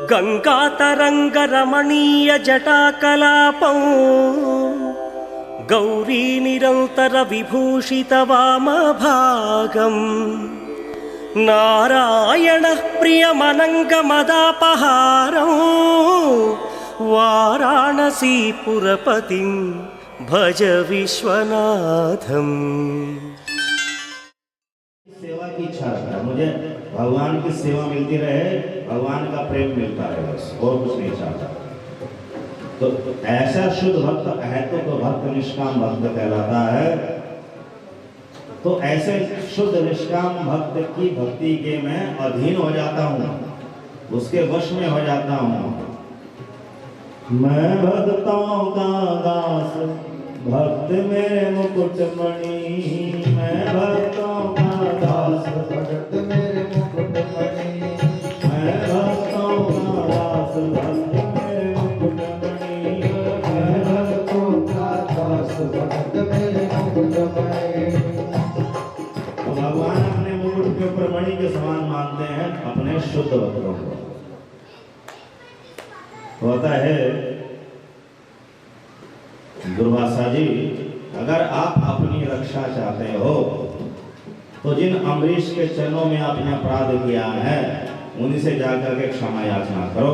गंगातरंगरमणीय जटाकलापं गौरी निरंतर विभूषित वामभागम् नारायणः प्रियमनङ्गमदापहारं वाराणसीपुरपतिं भज विश्वनाथम्। सेवा की इच्छा रखता है, मुझे भगवान की सेवा मिलती रहे, भगवान का प्रेम मिलता रहे, बस और कुछ नहीं चाहता। तो ऐसा शुद्ध भक्त है तो भक्त निष्काम भक्त कहलाता है। तो ऐसे शुद्ध निष्काम भक्त की भक्ति के मैं अधीन हो जाता हूँ, उसके वश में हो जाता हूँ। मैं भक्तों का दास भक्त मेरे मुकुटमणि, मैं भक्तों का दास भक्त मेरे मुकुटमणि, मैं भक्तों का दास भक्त मेरे मुकुटमणि, मैं भक्तों का दास भक्त मेरे मुकुटमणि। भगवान अपने मुकुट के ऊपर मणि के समान मानते हैं अपने शुद्ध भक्तों को। होता है दुर्वासा जी, अगर आप अपनी रक्षा चाहते हो तो जिन अम्बरीश के चरणों में आपने अपराध किया है उन्हीं से जाकर के क्षमा याचना करो,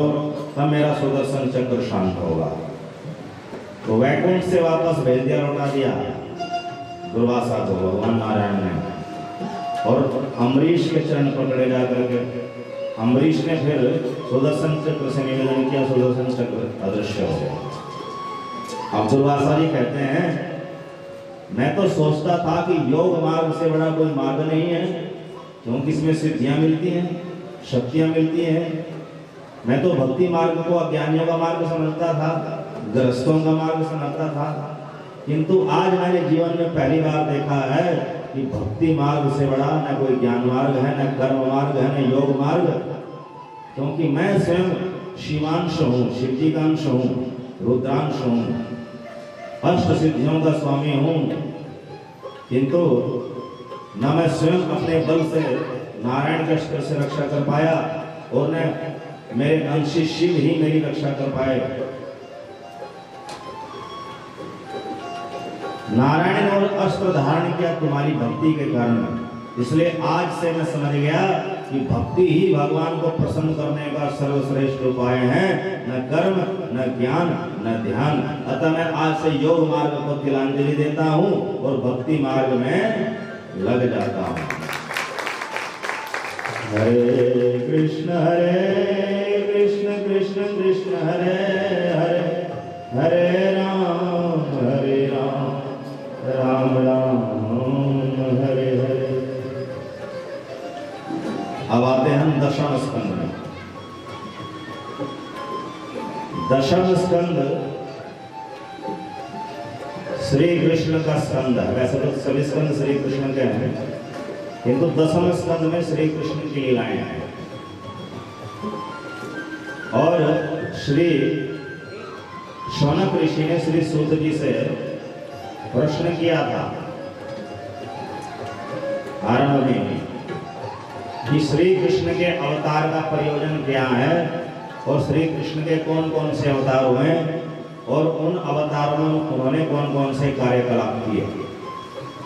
तब मेरा सुदर्शन चक्र शांत होगा। तो वैकुंठ से वापस भेज दिया, लौटा दिया दुर्वासा को भगवान नारायण ने, और अम्बरीश के चरण पकड़े जाकर के अम्बरीश ने फिर सुदर्शन चक्र से निवेदन किया, सुदर्शन चक्र अदृश्य हो गया। अब दुर्वासा जी कहते हैं, मैं तो सोचता था कि योग मार्ग से बड़ा कोई मार्ग नहीं है, क्योंकि इसमें सिद्धियां मिलती हैं, शक्तियां मिलती हैं। मैं तो भक्ति मार्ग को अज्ञानियों का मार्ग समझता था, ग्रस्तों का मार्ग समझता था, किंतु आज मैंने जीवन में पहली बार देखा है कि भक्ति मार्ग से बड़ा न कोई ज्ञान मार्ग है, न कर्म मार्ग है, न योग मार्ग। क्योंकि मैं स्वयं शिवांश हूँ, शिवजी का अंश हूँ, रुद्रांश हूँ, अष्ट सिद्धियों का स्वामी हूँ, किंतु न मैं स्वयं अपने बल से नारायण के अस्त्र से रक्षा कर पाया और न मेरे अंशी शिव ही मेरी रक्षा कर पाए। नारायण ने और अस्त्र धारण किया तुम्हारी भक्ति के कारण। इसलिए आज से मैं समझ गया कि भक्ति ही भगवान को प्रसन्न करने का सर्वश्रेष्ठ उपाय है, न कर्म, न ज्ञान, न ध्यान। अतः मैं आज से योग मार्ग को तिलांजलि देता हूँ और भक्ति मार्ग में लग जाता हूँ। हरे कृष्ण कृष्ण कृष्ण हरे हरे, हरे राम राम राम हरे हरे। अब आते हैं हम दशम स्कंद में। दशम स्कंद श्री कृष्ण का स्कंद है। वैसे तो सभी स्कंद श्री कृष्ण के हैं, किंतु दशम स्कंद में श्री कृष्ण की लीलाएं हैं। और श्री शौनक ऋषि ने श्री सूत जी से प्रश्न किया था आरंभ में कि श्री कृष्ण के अवतार का प्रयोजन क्या है और श्री कृष्ण के कौन कौन से अवतार हुए और उन अवतारों में उन्होंने कौन कौन से कार्यकलाप किए,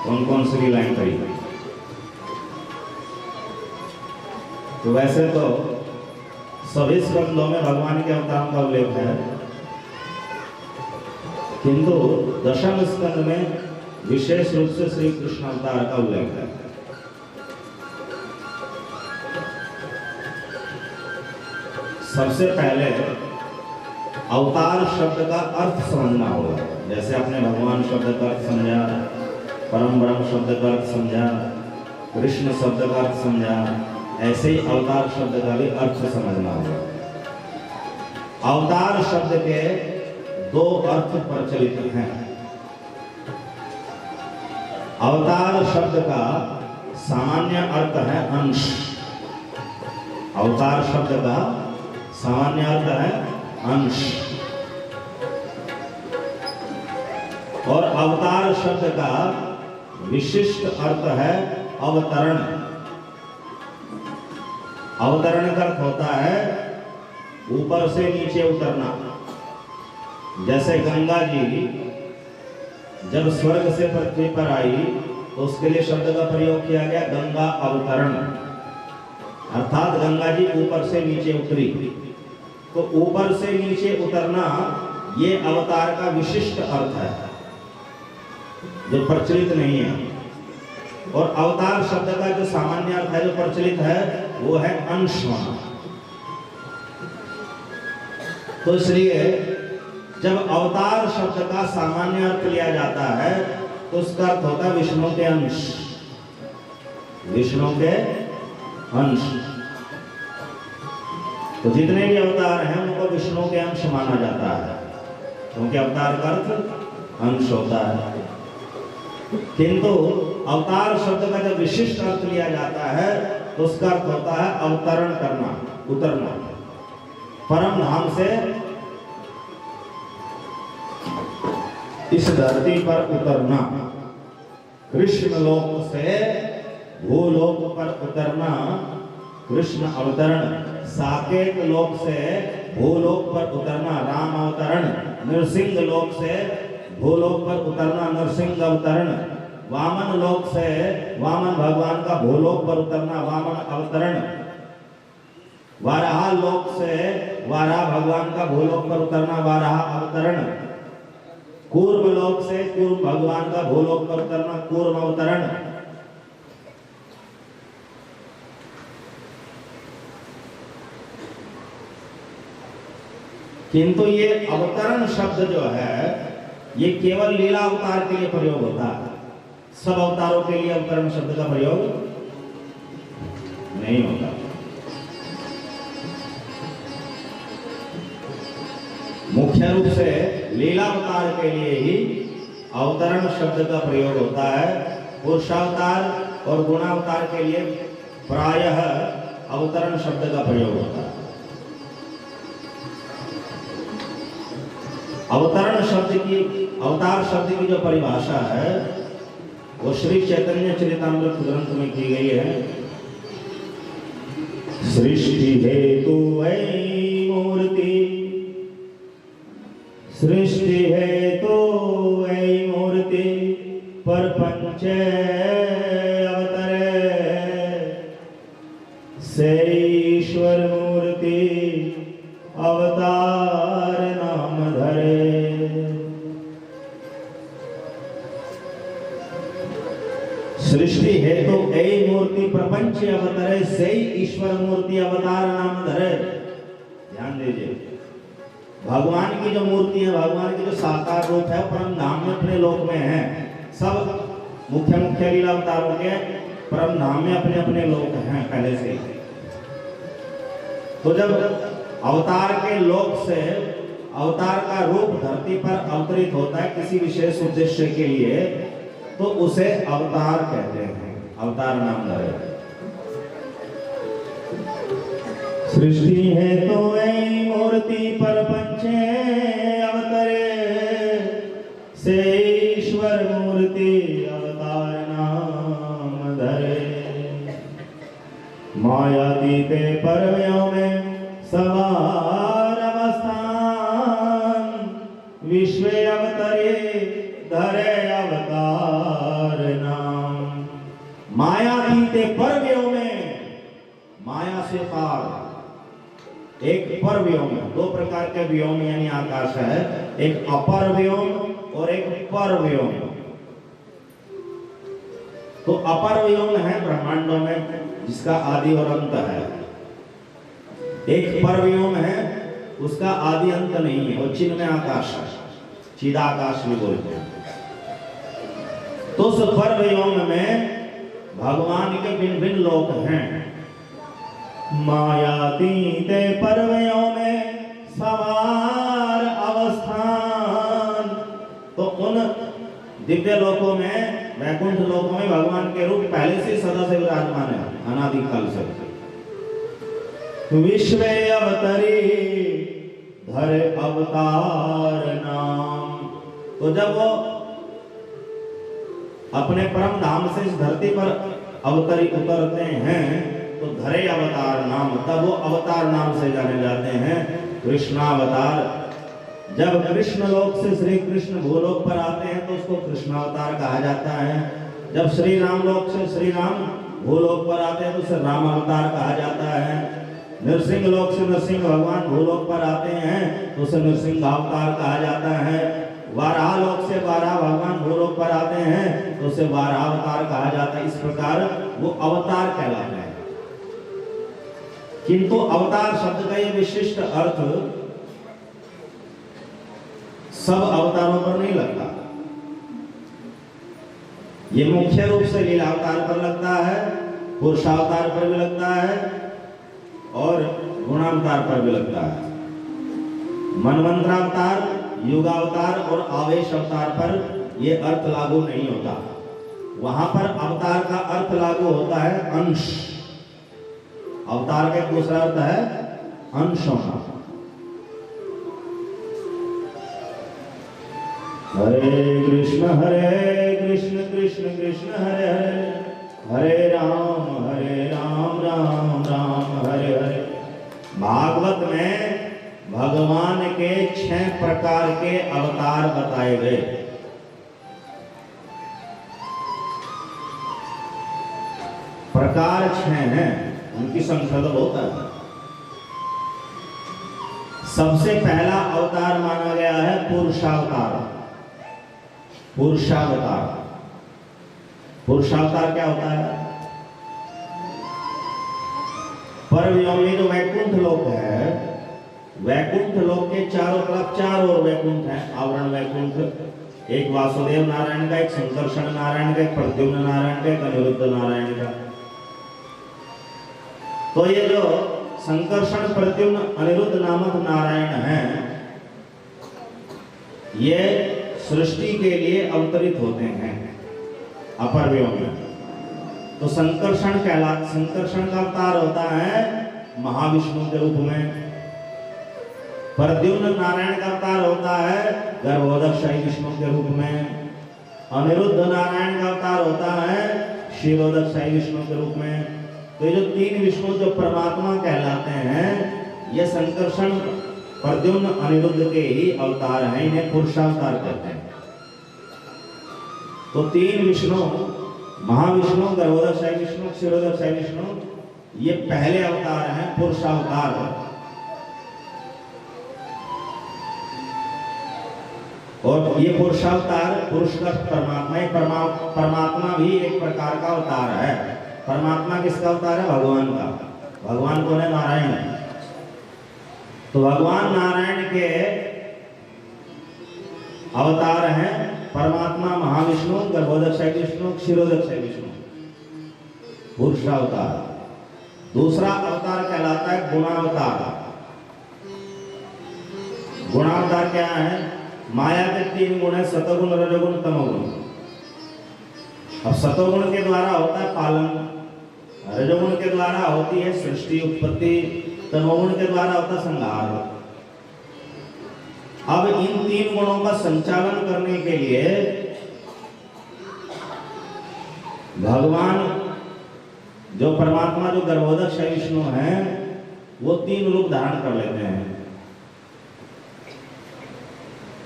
कौन कौन सी लीलाएं करी। तो वैसे तो सभी स्कंदों में भगवान के अवतारों का उल्लेख है, किंतु दशम स्कंद में विशेष रूप से श्री कृष्ण अवतार का उल्लेख है। सबसे पहले अवतार शब्द का अर्थ समझना होगा। जैसे आपने भगवान शब्द का अर्थ समझा, परम ब्रह्म शब्द का अर्थ समझा, कृष्ण शब्द का अर्थ समझा, ऐसे ही अवतार शब्द का भी अर्थ समझना होगा। अवतार शब्द के दो अर्थ प्रचलित हैं। अवतार शब्द का सामान्य अर्थ है अंश। अवतार शब्द का सामान्य अर्थ है अंश, और अवतार शब्द का विशिष्ट अर्थ है अवतरण। अवतरण का अर्थ होता है ऊपर से नीचे उतरना। जैसे गंगा जी जब स्वर्ग से पृथ्वी पर आई तो उसके लिए शब्द का प्रयोग किया गया गंगा अवतरण, अर्थात गंगा जी ऊपर से नीचे उतरी। तो ऊपर से नीचे उतरना ये अवतार का विशिष्ट अर्थ है जो प्रचलित नहीं है। और अवतार शब्द का जो सामान्य अर्थ है जो प्रचलित है वो है अंश होना। तो इसलिए जब अवतार शब्द का सामान्य अर्थ लिया जाता है तो उसका अर्थ होता है विष्णु के अंश, विष्णु के अंश। तो जितने भी अवतार हैं उनको विष्णु के अंश माना जाता है, क्योंकि अवतार का अर्थ अंश होता है। किंतु अवतार शब्द का जब विशिष्ट अर्थ लिया जाता है तो उसका अर्थ होता है अवतरण करना, उतरना, परम धाम से इस धरती पर उतरना, कृष्ण लोक से भूलोक पर उतरना, कृष्ण अवतरण। साकेत लोक से भूलोक पर उतरना, राम अवतरण। नरसिंह लोक से भूलोक पर उतरना, नरसिंह अवतरण। वामन लोक से वामन भगवान का भूलोक पर उतरना, वामन अवतरण। वाराह लोक से वाराह भगवान का भूलोक पर उतरना, वाराह अवतरण। कूर्म लोक से कूर्म भगवान का भूलोक पर उतरना, कूर्म अवतरण। किंतु ये अवतरण शब्द जो है ये केवल लीला अवतार के लिए प्रयोग होता है। सब अवतारों के लिए अवतरण शब्द का प्रयोग नहीं होता। मुख्य रूप से लीला अवतार के लिए ही अवतरण शब्द का प्रयोग होता है। पुरुषावतार और गुणावतार के लिए प्रायः अवतरण शब्द का प्रयोग होता है। अवतरण शब्द की, अवतार शब्द की जो परिभाषा है वो श्री चैतन्य चरितामृत ग्रंथ में की गई है। सृष्टि हेतु ऐ मूर्ति, सृष्टि हेतु ऐ मूर्ति, परपंच अवतरे, से ईश्वर मूर्ति अवतार नाम धरे। सृष्टि हेतु ऐ मूर्ति प्रपंच अवतरे, से ईश्वर मूर्ति अवतार नाम धरे। ध्यान दीजिए, भगवान की जो मूर्ति है, भगवान की जो साकार रूप है परम धाम में अपने लोक में है। सब मुख्य मुख्य लीला अवतारों के परम धाम में अपने अपने लोक हैं पहले से। तो जब अवतार के लोक से अवतार का रूप धरती पर अवतरित होता है किसी विशेष उद्देश्य के लिए तो उसे अवतार कहते हैं, अवतार नाम धरे। सृष्टि है तो ऐ मूर्ति परपंचे अवतरे, से ईश्वर मूर्ति अवतार नाम धरे। मायातीते परव्यों में सवार अवस्थान, विश्व अवतरे धरे अवतार नाम। मायातीते परव्यों में, माया से पार, एक पर व्योम, दो प्रकार के व्योम यानी आकाश है, एक अपर व्योम और एक पर व्योम। तो अपर व्योम है ब्रह्मांडों में जिसका आदि और अंत है। एक पर व्योम है उसका आदि अंत नहीं है, वो चिन्ह में आकाश है, चिदाकाश भी बोलते हैं। तो उस पर व्योम में भगवान के भिन्न भिन्न लोक हैं। मायातीते परव्यों में सवार अवस्थान, तो उन दिव्य लोकों में, वैकुंठ लोकों में भगवान के रूप पहले से सदा से विराजमान है, अनादिकाल से। विश्व अवतरी धरे अवतार नाम। तो जब वो अपने परम धाम से इस धरती पर अवतरी उतरते हैं तो धरे अवतार नाम, तब वो अवतार नाम से जाने जाते हैं, कृष्णावतार। जब कृष्ण लोक से श्री कृष्ण भूलोक पर आते हैं तो उसको कृष्णावतार कहा जाता है। जब श्री राम लोक से श्री राम भूलोक पर आते हैं तो उसे राम अवतार कहा जाता है। नरसिंह लोक से नरसिंह भगवान भूलोक पर आते हैं तो उसे नरसिंह अवतार कहा जाता है। वाराह लोक से वाराह भगवान भूलोक पर आते हैं तो उसे वाराह अवतार कहा जाता है। इस प्रकार वो अवतार कहलाते हैं। किंतु अवतार शब्द का ये विशिष्ट अर्थ सब अवतारों पर नहीं लगता। ये मुख्य रूप से लीला अवतार पर लगता है, पुरुषावतार पर भी लगता है और गुणावतार पर भी लगता है। मनवंतरावतार, युगावतार और आवेश अवतार पर यह अर्थ लागू नहीं होता। वहां पर अवतार का अर्थ लागू होता है अंश। अवतार का एक दूसरा अर्थ है अंश होना। हरे कृष्ण कृष्ण कृष्ण हरे हरे, हरे राम राम राम हरे हरे। भागवत में भगवान के 6 प्रकार के अवतार बताए गए। प्रकार 6 हैं, उनकी संख्या तो बहुत है। सबसे पहला अवतार माना गया है पुरुषावतार। पुरुषावतार, पुरुषावतार क्या होता है? परव्योमी जो वैकुंठ लोक है, वैकुंठ लोक के चारों तरफ 4 और वैकुंठ हैं। आवरण वैकुंठ, एक वासुदेव नारायण का, एक संकर्षण नारायण का, एक प्रद्युम्न नारायण का, एक अनिरुद्ध नारायण का। तो ये जो संकर्षण, प्रद्युम्न, अनिरुद्ध नामक नारायण हैं, ये सृष्टि के लिए अवतरित होते हैं अपर व्योम में। तो संकर्षण का अवतार होता है महाविष्णु के रूप में। प्रद्युम्न नारायण का अवतार होता है गर्भोदकशाही विष्णु के रूप में। अनिरुद्ध नारायण का अवतार होता है क्षीरोदकशाही विष्णु के रूप में। तो ये जो 3 विष्णु जो परमात्मा कहलाते हैं, ये संकर्षण, प्रद्युम्न, अनिरुद्ध के ही अवतार हैं। इन्हें पुरुषावतार कहते हैं। तो 3 विष्णु, महाविष्णु, गर्भोदकशाही विष्णु, क्षीरोदकशाही विष्णु, ये पहले अवतार हैं, पुरुषावतार। और ये पुरुषावतार, पुरुष का परमात्मा भी एक प्रकार का अवतार है। परमात्मा किसका अवतार है? भगवान का। भगवान कौन है? नारायण है। तो भगवान नारायण के अवतार हैं परमात्मा, महाविष्णु, गर्भोदकशाही विष्णु, क्षीरोदकशाही विष्णु, पुरुषावतार। दूसरा अवतार कहलाता है गुणावतार। गुणावतार क्या है? माया के 3 गुण है, सतोगुण, रजोगुण, तमोगुण। अब सतोगुण के द्वारा होता है पालन, रजोगुण के द्वारा होती है सृष्टि उत्पत्ति, तमोगुण के द्वारा होता है संहार। अब इन 3 गुणों का संचालन करने के लिए भगवान जो परमात्मा, जो गर्भोदकशाही विष्णु हैं, वो 3 रूप धारण कर लेते हैं।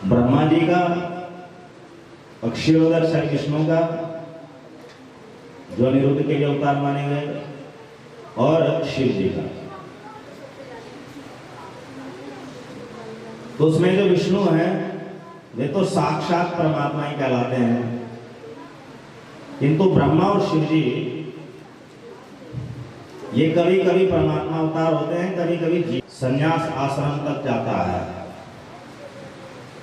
ब्रह्मा जी का, क्षीरोदकशाही विष्णु का, जो अनिरुद्ध के लिए अवतार माने गए, और शिव जी का। तो उसमें जो विष्णु हैं वे तो साक्षात परमात्मा ही कहलाते हैं, किंतु ब्रह्मा और शिव जी ये कभी कभी परमात्मा अवतार होते हैं, कभी कभी जीव संन्यास आश्रम तक जाता है।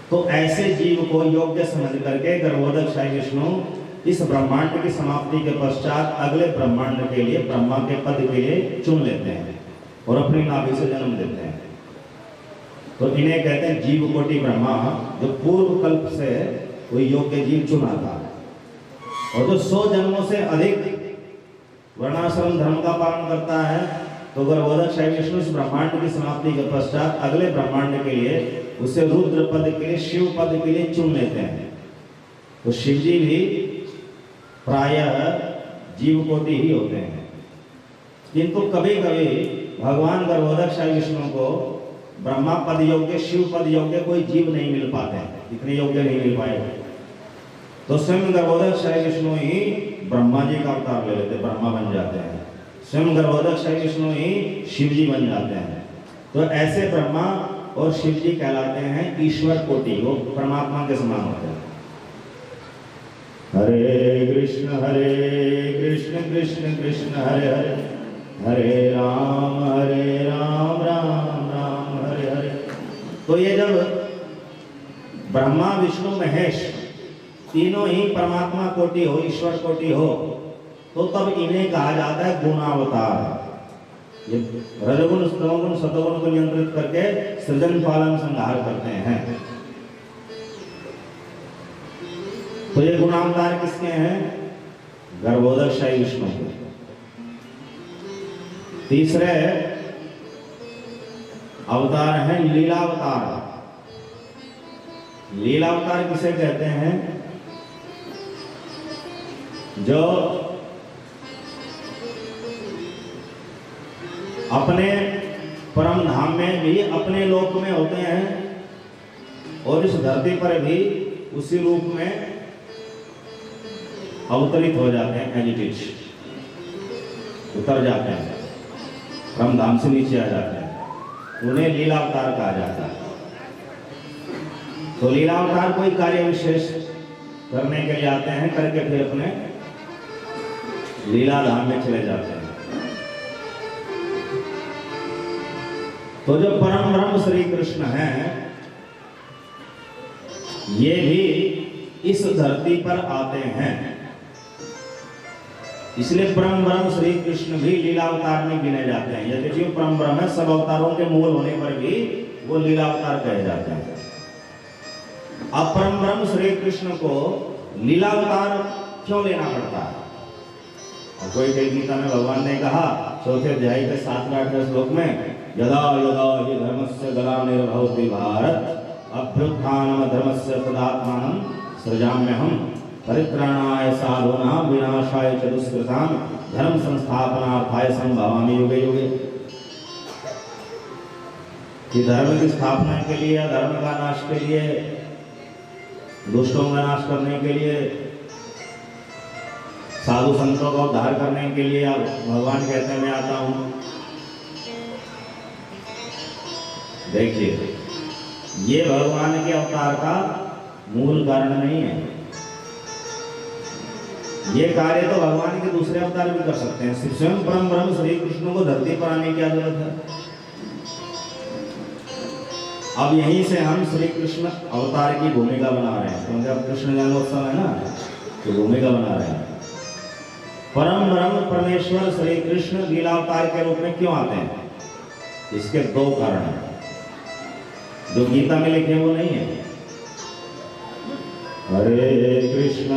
तो ऐसे जीव को योग्य समझ करके गर्भोदकशाही विष्णु इस ब्रह्मांड की समाप्ति के पश्चात अगले ब्रह्मांड के लिए, ब्रह्मा के पद के लिए चुन लेते हैं और अपनी नाभि से जन्म देते हैं। तो इन्हें कहते हैं जीव कोटि ब्रह्मा, जो पूर्व कल्प से कोई योग्य जीव चुना था और जो 100 जन्मों से अधिक वर्णाश्रम धर्म का पालन करता है। तो गर्भोदकशाही विष्णु इस ब्रह्मांड की समाप्ति के पश्चात अगले ब्रह्मांड के लिए उसे रुद्र पद के लिए, शिव पद के लिए चुन लेते हैं। तो शिव जी भी प्रायः जीव कोटि ही होते हैं। किंतु कभी कभी भगवान गर्भोदक श्री विष्णु को ब्रह्मा पद योग्य, शिव पद योग्य कोई जीव नहीं मिल पाते हैं, इतने योग्य नहीं मिल पाए, तो स्वयं गर्भोदक श्री विष्णु ही ब्रह्मा जी का अवतार ले लेते, ब्रह्मा बन जाते हैं। स्वयं गर्भोदक श्री विष्णु ही शिव जी बन जाते हैं। तो ऐसे ब्रह्मा और शिव जी कहलाते हैं ईश्वर कोटि, वो परमात्मा के समान होते हैं। हरे कृष्ण कृष्ण कृष्ण हरे हरे, हरे राम राम राम हरे हरे। तो ये जब ब्रह्मा विष्णु महेश तीनों ही परमात्मा कोटि हो, ईश्वर कोटि हो, तो तब इन्हें कहा जाता है गुणावतार। ये रजगुण स्तमगुण सतगुण को नियंत्रित करके सृजन पालन संहार करते हैं। तो ये गुणावतार किसके हैं? गर्भोदक श्री विष्णु के। तीसरे अवतार हैं लीलावतार। लीलावतार किसे कहते हैं? जो अपने परम धाम में भी अपने लोक में होते हैं और इस धरती पर भी उसी रूप में अवतरित हो जाते हैं, एजिटेट उतर जाते हैं, परम धाम से नीचे आ जाते हैं, उन्हें लीलावतार कहा जाता है। तो लीलावतार कोई कार्य विशेष करने के लिए आते हैं, करके फिर अपने लीला धाम में चले जाते हैं। तो जो परम ब्रह्म श्री कृष्ण हैं, ये भी इस धरती पर आते हैं, इसलिए परम ब्रह्म श्री कृष्ण भी लीलावतार में गिने जाते हैं। यदि जो परम ब्रह्म है, सब अवतारों के मूल होने पर भी वो लीलावतार कहे जाते हैं। अब परम ब्रह्म श्री कृष्ण को लीलावतार क्यों लेना पड़ता है? और कोई कई गीता में भगवान ने कहा, चौथे अध्याय के 7वें श्लोक में, यदा यदा हि धर्मस्य ग्लानिर्भवति भारत अभ्युत्थानम धर्मस्य तदात्मानं सृजाम्यहम् परित्राणाय साधूनां विनाशाय च दुष्कृतां धर्म संस्थापनार्थाय संभवामि युगे युगे। कि धर्म की स्थापना के लिए, धर्म का नाश के लिए, दुष्टों का नाश करने के लिए, साधु संतों का उद्धार करने के लिए अब भगवान कहते हैं मैं आता हूं। देखिए, ये भगवान के अवतार का मूल कारण नहीं है। ये कार्य तो भगवान के दूसरे अवतार भी कर सकते हैं। स्वयं परम ब्रह्म श्री कृष्ण को धरती पर आने की क्या जरूरत है? अब यहीं से हम श्री कृष्ण अवतार की भूमिका बना रहे हैं, क्योंकि अब कृष्ण जन्मोत्सव है ना, तो भूमिका बना रहे हैं। परम ब्रह्म परमेश्वर श्री कृष्ण लीलावतार के रूप में क्यों आते हैं? इसके दो कारण हैं, जो गीता में लिखे वो नहीं है। हरे कृष्ण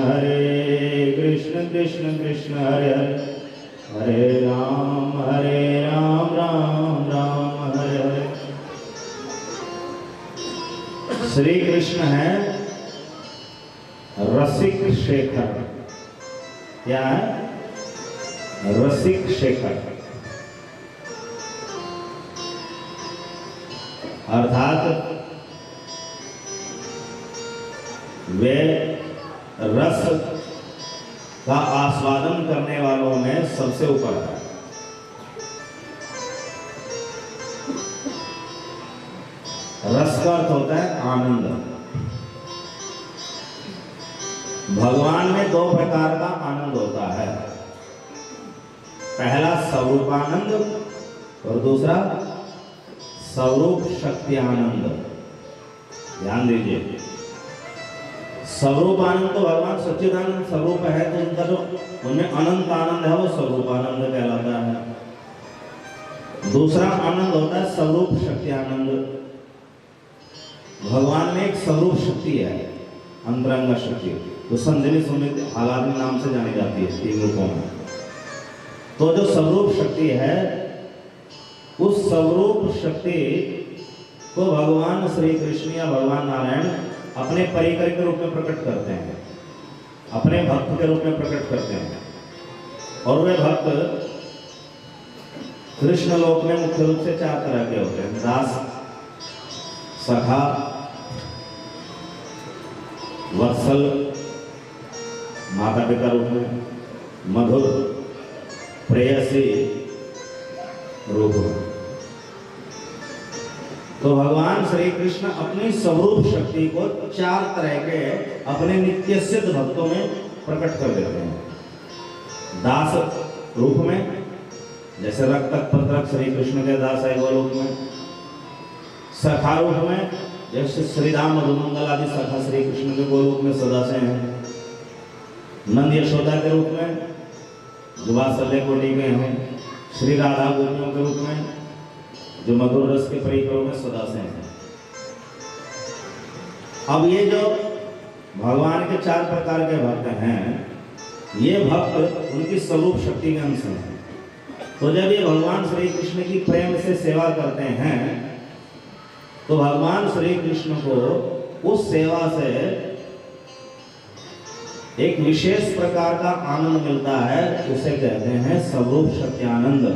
कृष्ण कृष्ण हरे हरे, हरे राम राम राम हरे हरे। श्री कृष्ण है रसिक शेखर। क्या है? रसिक शेखर, अर्थात वे रस का आस्वादन करने वालों में सबसे ऊपर है। रस का अर्थ होता है आनंद। भगवान में दो प्रकार का आनंद होता है, पहला स्वरूपानंद और दूसरा स्वरूप शक्ति आनंद। ध्यान दीजिए, स्वरूप आनंद तो भगवान सच्चिदानंद स्वरूप है, तो उनका जो उनमें अनंत आनंद है वो स्वरूप आनंद कहलाता है। दूसरा आनंद होता है स्वरूप शक्ति आनंद। भगवान में एक स्वरूप शक्ति है, अंतरंग शक्ति, तो संजनी सुमित हालात नाम से जानी जाती है तीन रूपों में। तो जो स्वरूप शक्ति है, उस स्वरूप शक्ति को भगवान श्री कृष्ण या भगवान नारायण अपने परिकर के रूप में प्रकट करते हैं, अपने भक्त के रूप में प्रकट करते हैं। और वे भक्त कृष्ण लोक में मुख्य रूप से 4 तरह के होते हैं, दास, सखा, वत्सल माता पिता रूप में, मधुर प्रेयसी रूप में। तो भगवान श्री कृष्ण अपनी स्वरूप शक्ति को 4 तरह के अपने नित्य सिद्ध भक्तों में प्रकट कर देते हैं। दास रूप में, जैसे रक्त पत्रक श्री कृष्ण के दास है गोलोक में। सखा रूप में, जैसे श्री राम मधुमंगल आदि सखा श्री कृष्ण के गोलोक में सदा से हैं। नंद यशोदा के रूप में, जो वात्सल्य कोटि के हैं। श्री राधा गोपियों के रूप में, जो मधुर रस के परिकरों में सदा से हैं। अब ये जो भगवान के 4 प्रकार के भक्त हैं, ये भक्त उनकी स्वरूप शक्ति के अंश हैं। तो जब ये भगवान श्री कृष्ण की प्रेम से सेवा करते हैं, तो भगवान श्री कृष्ण को उस सेवा से एक विशेष प्रकार का आनंद मिलता है, उसे कहते हैं स्वरूप शक्त्यानंद।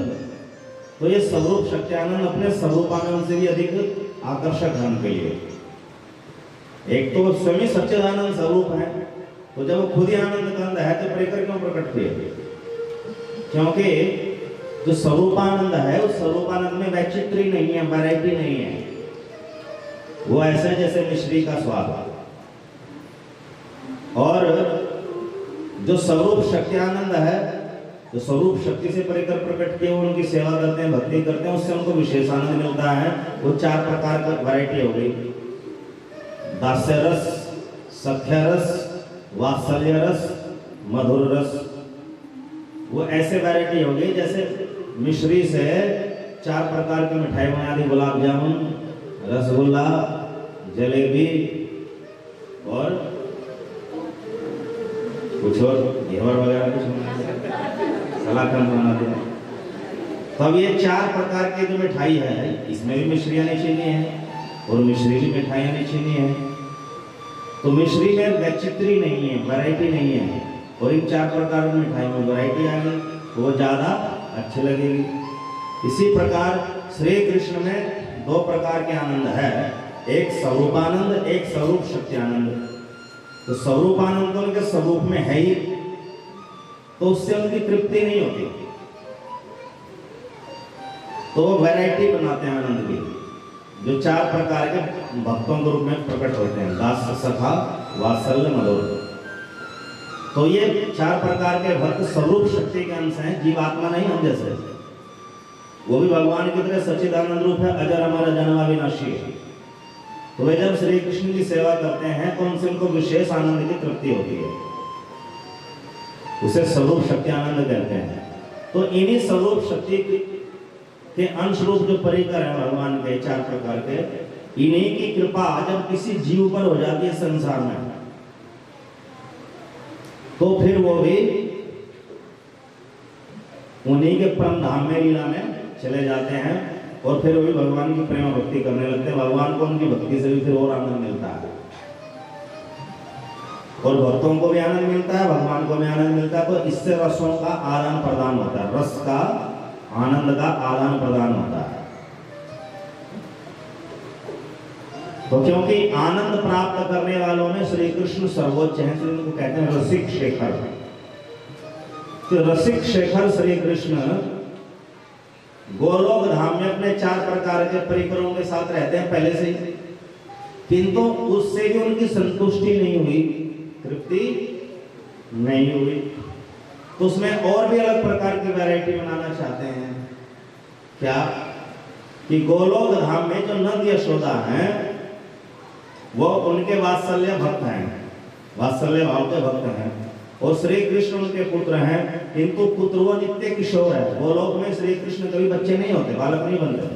तो ये स्वरूप शक्त्यानंद अपने स्वरूपानंद से भी अधिक आकर्षक है उनके लिए। एक तो स्वयं सच्चिदानंद स्वरूप है, तो जब वो खुद ही आनंद कंद है तो प्रेकर क्यों प्रकट किए? क्योंकि जो स्वरूपानंद है, उस स्वरूपानंद में वैचित्री नहीं है, वैरायटी नहीं है। वो ऐसा जैसे मिश्री का स्वाद। और जो स्वरूप शक्त्यानंद है, जो स्वरूप शक्ति से परिकर प्रकट किए उनकी सेवा करते हैं, भक्ति करते हैं, उससे उनको विशेष आनंद मिलता है। वो 4 प्रकार की वैरायटी हो गई, दास्य रस, सख्य रस, वात्सल्य रस, मधुर रस। वो ऐसे वैरायटी हो गई जैसे मिश्री से 4 प्रकार की मिठाई बना दी, गुलाब जामुन, रसगुल्ला, जलेबी और कुछ और घेवर वगैरह कुछ कलाकंद बनाते हैं। तो अब ये 4 प्रकार की जो मिठाई है, इसमें भी मिश्रियाँ नहीं चीनी है और मिश्री भी मिठाइयाँ नहीं चीनी है। तो मिश्री में वैचित्री नहीं है, वैरायटी नहीं है, और इन 4 प्रकार की मिठाई में वैरायटी आ गई, तो वो ज़्यादा अच्छी लगेगी। इसी प्रकार श्री कृष्ण में 2 प्रकार के आनंद है, एक स्वरूपानंद, एक स्वरूप शक्त्यानंद। तो स्वरूपानंद तो उनके स्वरूप में है ही, तो उससे उनकी तृप्ति नहीं होती, तो वो वैरायटी बनाते हैं आनंद की, जो 4 प्रकार के भक्तों के रूप में प्रकट होते हैं, दास, सखा, वात्सल्य, मधुर। तो ये 4 प्रकार के भक्त स्वरूप शक्ति के अंश हैं, जीवात्मा नहीं हम जैसे। वो भी भगवान की तरह सच्चिदानंद रूप है, अजर अमर अजन्मा अविनाशी है। तो वे जब श्री कृष्ण की सेवा करते हैं तो उनसे उनको विशेष आनंद की तृप्ति होती है, उसे स्वरूप शक्ति आनंद कहते हैं। तो इन्हीं स्वरूप शक्ति के अंश रूप जो परिकर है भगवान के 4 प्रकार के, इन्हीं की कृपा जब किसी जीव पर हो जाती है संसार में, तो फिर वो भी उन्हीं के परम धाम में, लीला में चले जाते हैं, और फिर वो भी भगवान की प्रेम भक्ति करने लगते हैं। भगवान को उनकी भक्ति से भी फिर और आनंद मिलता है, और भक्तों को भी आनंद मिलता है, भगवान को भी आनंद मिलता है। तो इससे रसों का आदान प्रदान होता है, रस का, आनंद का आदान प्रदान होता है। तो क्योंकि आनंद प्राप्त करने वालों में श्री कृष्ण सर्वोच्च हैं, तो इनको कहते हैं रसिक शेखर। तो रसिक शेखर श्री कृष्ण गोलोक धाम में अपने 4 प्रकार के परिकरों के साथ रहते हैं पहले से ही, किंतु उससे भी उनकी संतुष्टि नहीं हुई, तृप्ति नहीं हुई। तो उसमें और भी अलग प्रकार की वैरायटी बनाना चाहते हैं। क्या कि गोलोक धाम में जो नंद यशोदा हैं, वो उनके वात्सल्य भक्त हैं, वात्सल्य भाव के भक्त हैं, और श्री कृष्ण उनके पुत्र हैं, किंतु पुत्र वो नित्य किशोर है। गोलोक में श्री कृष्ण कभी बच्चे नहीं होते, बालक नहीं बनते,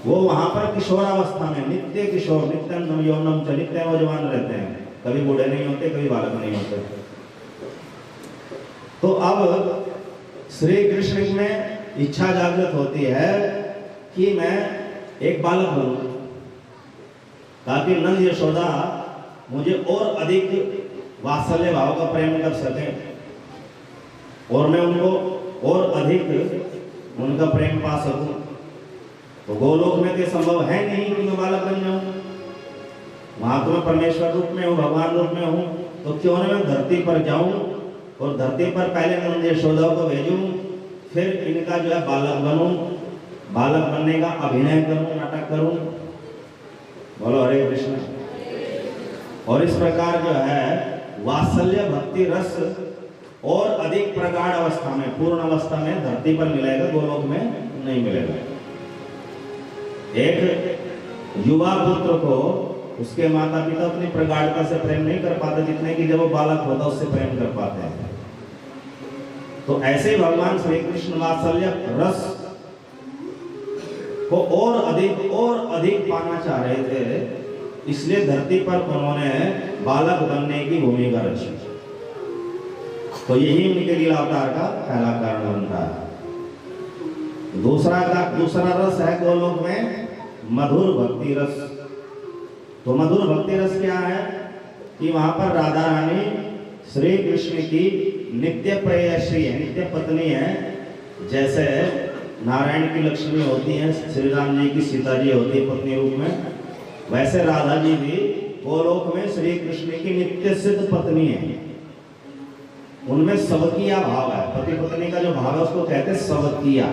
वो वहां पर किशोरावस्था में नित्य किशोर, नित्यम यौवनम च, नित्य नौजवान रहते हैं, कभी बूढ़े नहीं होते, कभी बालक नहीं होते। तो अब श्री कृष्ण में इच्छा जागृत होती है कि मैं एक बालक बनूं, ताकि नंद यशोदा मुझे और अधिक वात्सल्य भाव का प्रेम कर सके, और मैं उनको और अधिक उनका प्रेम पा सकूं। तो गोलोक में तो संभव है नहीं कि मैं बालक बन जाऊं। वहां तो मैं परमेश्वर रूप में हूं, भगवान रूप में हूं, तो क्यों ना मैं धरती पर जाऊं और धरती पर पहले नंद यशोदा को भेजूं, फिर इनका जो है बालक बनूं, बालक बनने का अभिनय करूं, नाटक करूं। बोलो हरे कृष्ण। और इस प्रकार जो है वात्सल्य भक्ति रस और अधिक प्रगाढ़ अवस्था में, पूर्ण अवस्था में धरती पर मिलेगा, गोलोक में नहीं मिलेगा। एक युवा पुत्र को उसके माता पिता अपनी प्रगाढ़ता से प्रेम नहीं कर पाते जितने कि जब वो बालक होता उससे प्रेम कर पाते हैं। तो ऐसे भगवान श्री कृष्ण वात्सल्य रस को और अधिक पाना चाह रहे थे, इसलिए धरती पर उन्होंने बालक बनने की भूमिका रची। तो यही उनके लिए अवतार का पहला कारण बनता है। दूसरा रस है गोलोक में मधुर भक्ति रस। तो मधुर भक्ति रस क्या है कि वहां पर राधा रानी श्री कृष्ण की नित्य प्रेयसी है, नित्य पत्नी है। जैसे नारायण की लक्ष्मी होती है, श्री राम जी की सीता जी होती है पत्नी रूप में, वैसे राधा जी भी गोलोक में श्री कृष्ण की नित्य सिद्ध पत्नी है। उनमें सबकिया भाव है, पति पत्नी का जो भाव है उसको कहते हैं सबकिया।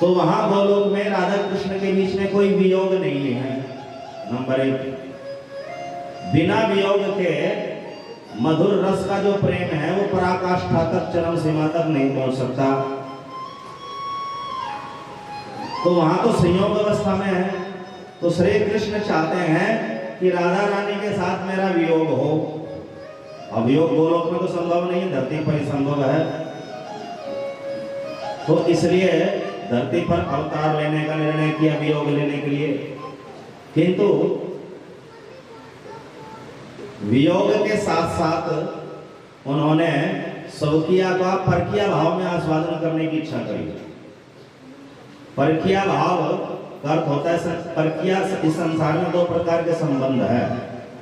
तो वहां गोलोक में राधा कृष्ण के बीच में कोई वियोग नहीं है। नंबर 1, बिना वियोग के मधुर रस का जो प्रेम है वो पराकाष्ठा तक, चरम सीमा तक नहीं पहुंच सकता। तो वहां तो संयोग अवस्था में है। तो श्री कृष्ण चाहते हैं कि राधा रानी के साथ मेरा वियोग हो। अब वियोग गोलोक में तो संभव नहीं है, धरती पर ही संभव है। तो इसलिए धरती पर अवतार लेने का निर्णय किया वियोग लेने के लिए। किंतु वियोग के साथ साथ उन्होंने स्वकीय का परकीय भाव में आस्वादन करने की इच्छा करी। परकीय भाव का अर्थ होता है परकीय। इस संसार में 2 प्रकार के संबंध है।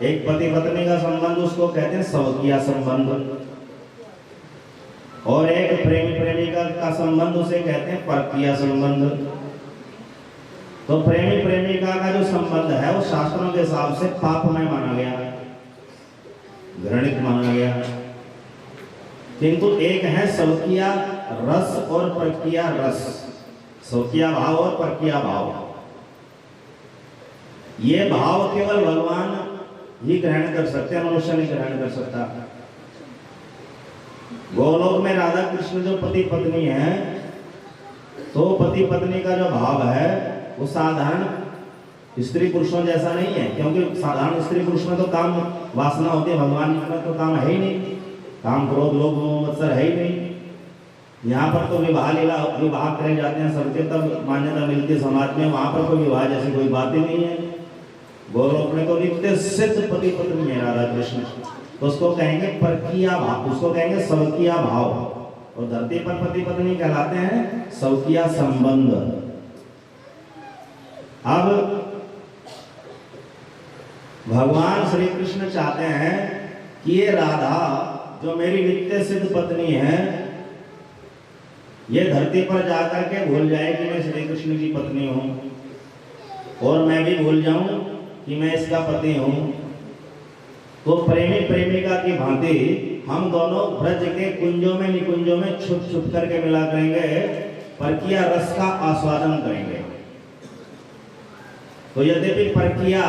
एक पति पत्नी का संबंध, उसको कहते हैं स्वकीय संबंध, और एक प्रेमी प्रेमिका का संबंध उसे कहते हैं परकीय संबंध। तो प्रेमी प्रेमिका का जो संबंध है वो शास्त्रों के हिसाब से पापमय माना गया, घृणित माना गया। किंतु एक है स्वकीय रस और परकीय रस, स्वकीय भाव और परकीय भाव। ये भाव केवल भगवान ही ग्रहण कर सकते हैं, मनुष्य नहीं ग्रहण कर सकता। गोलोक में राधा कृष्ण जो पति पत्नी है, तो पति पत्नी का जो भाव है वो साधारण स्त्री पुरुषों जैसा नहीं है। क्योंकि साधारण स्त्री पुरुष में तो काम वासना होती है, भगवान में तो काम है ही नहीं, काम क्रोध लोभ मोह मत्सर है ही नहीं। यहाँ पर तो विवाह करे जाते हैं सबके, तब मान्यता मिलती है समाज में। वहां पर कोई विवाह जैसी कोई बात ही नहीं है। गोलोक में तो नित्य सिद्ध पति पत्नी है राधा कृष्ण, तो उसको कहेंगे परकीय भाव, उसको कहेंगे स्वकीय भाव। और धरती पर पति पत्नी कहलाते हैं स्वकीय संबंध। अब भगवान श्री कृष्ण चाहते हैं कि ये राधा जो मेरी नित्य सिद्ध पत्नी है, ये धरती पर जाकर के भूल जाए कि मैं श्री कृष्ण की पत्नी हूं, और मैं भी भूल जाऊं कि मैं इसका पति हूं। तो प्रेमी प्रेमिका की भांति हम दोनों ब्रज के कुंजों में निकुंजों में छुप छुप करके मिला करेंगे, परकीय रस का आस्वादन करेंगे। तो यद्यपि परकीय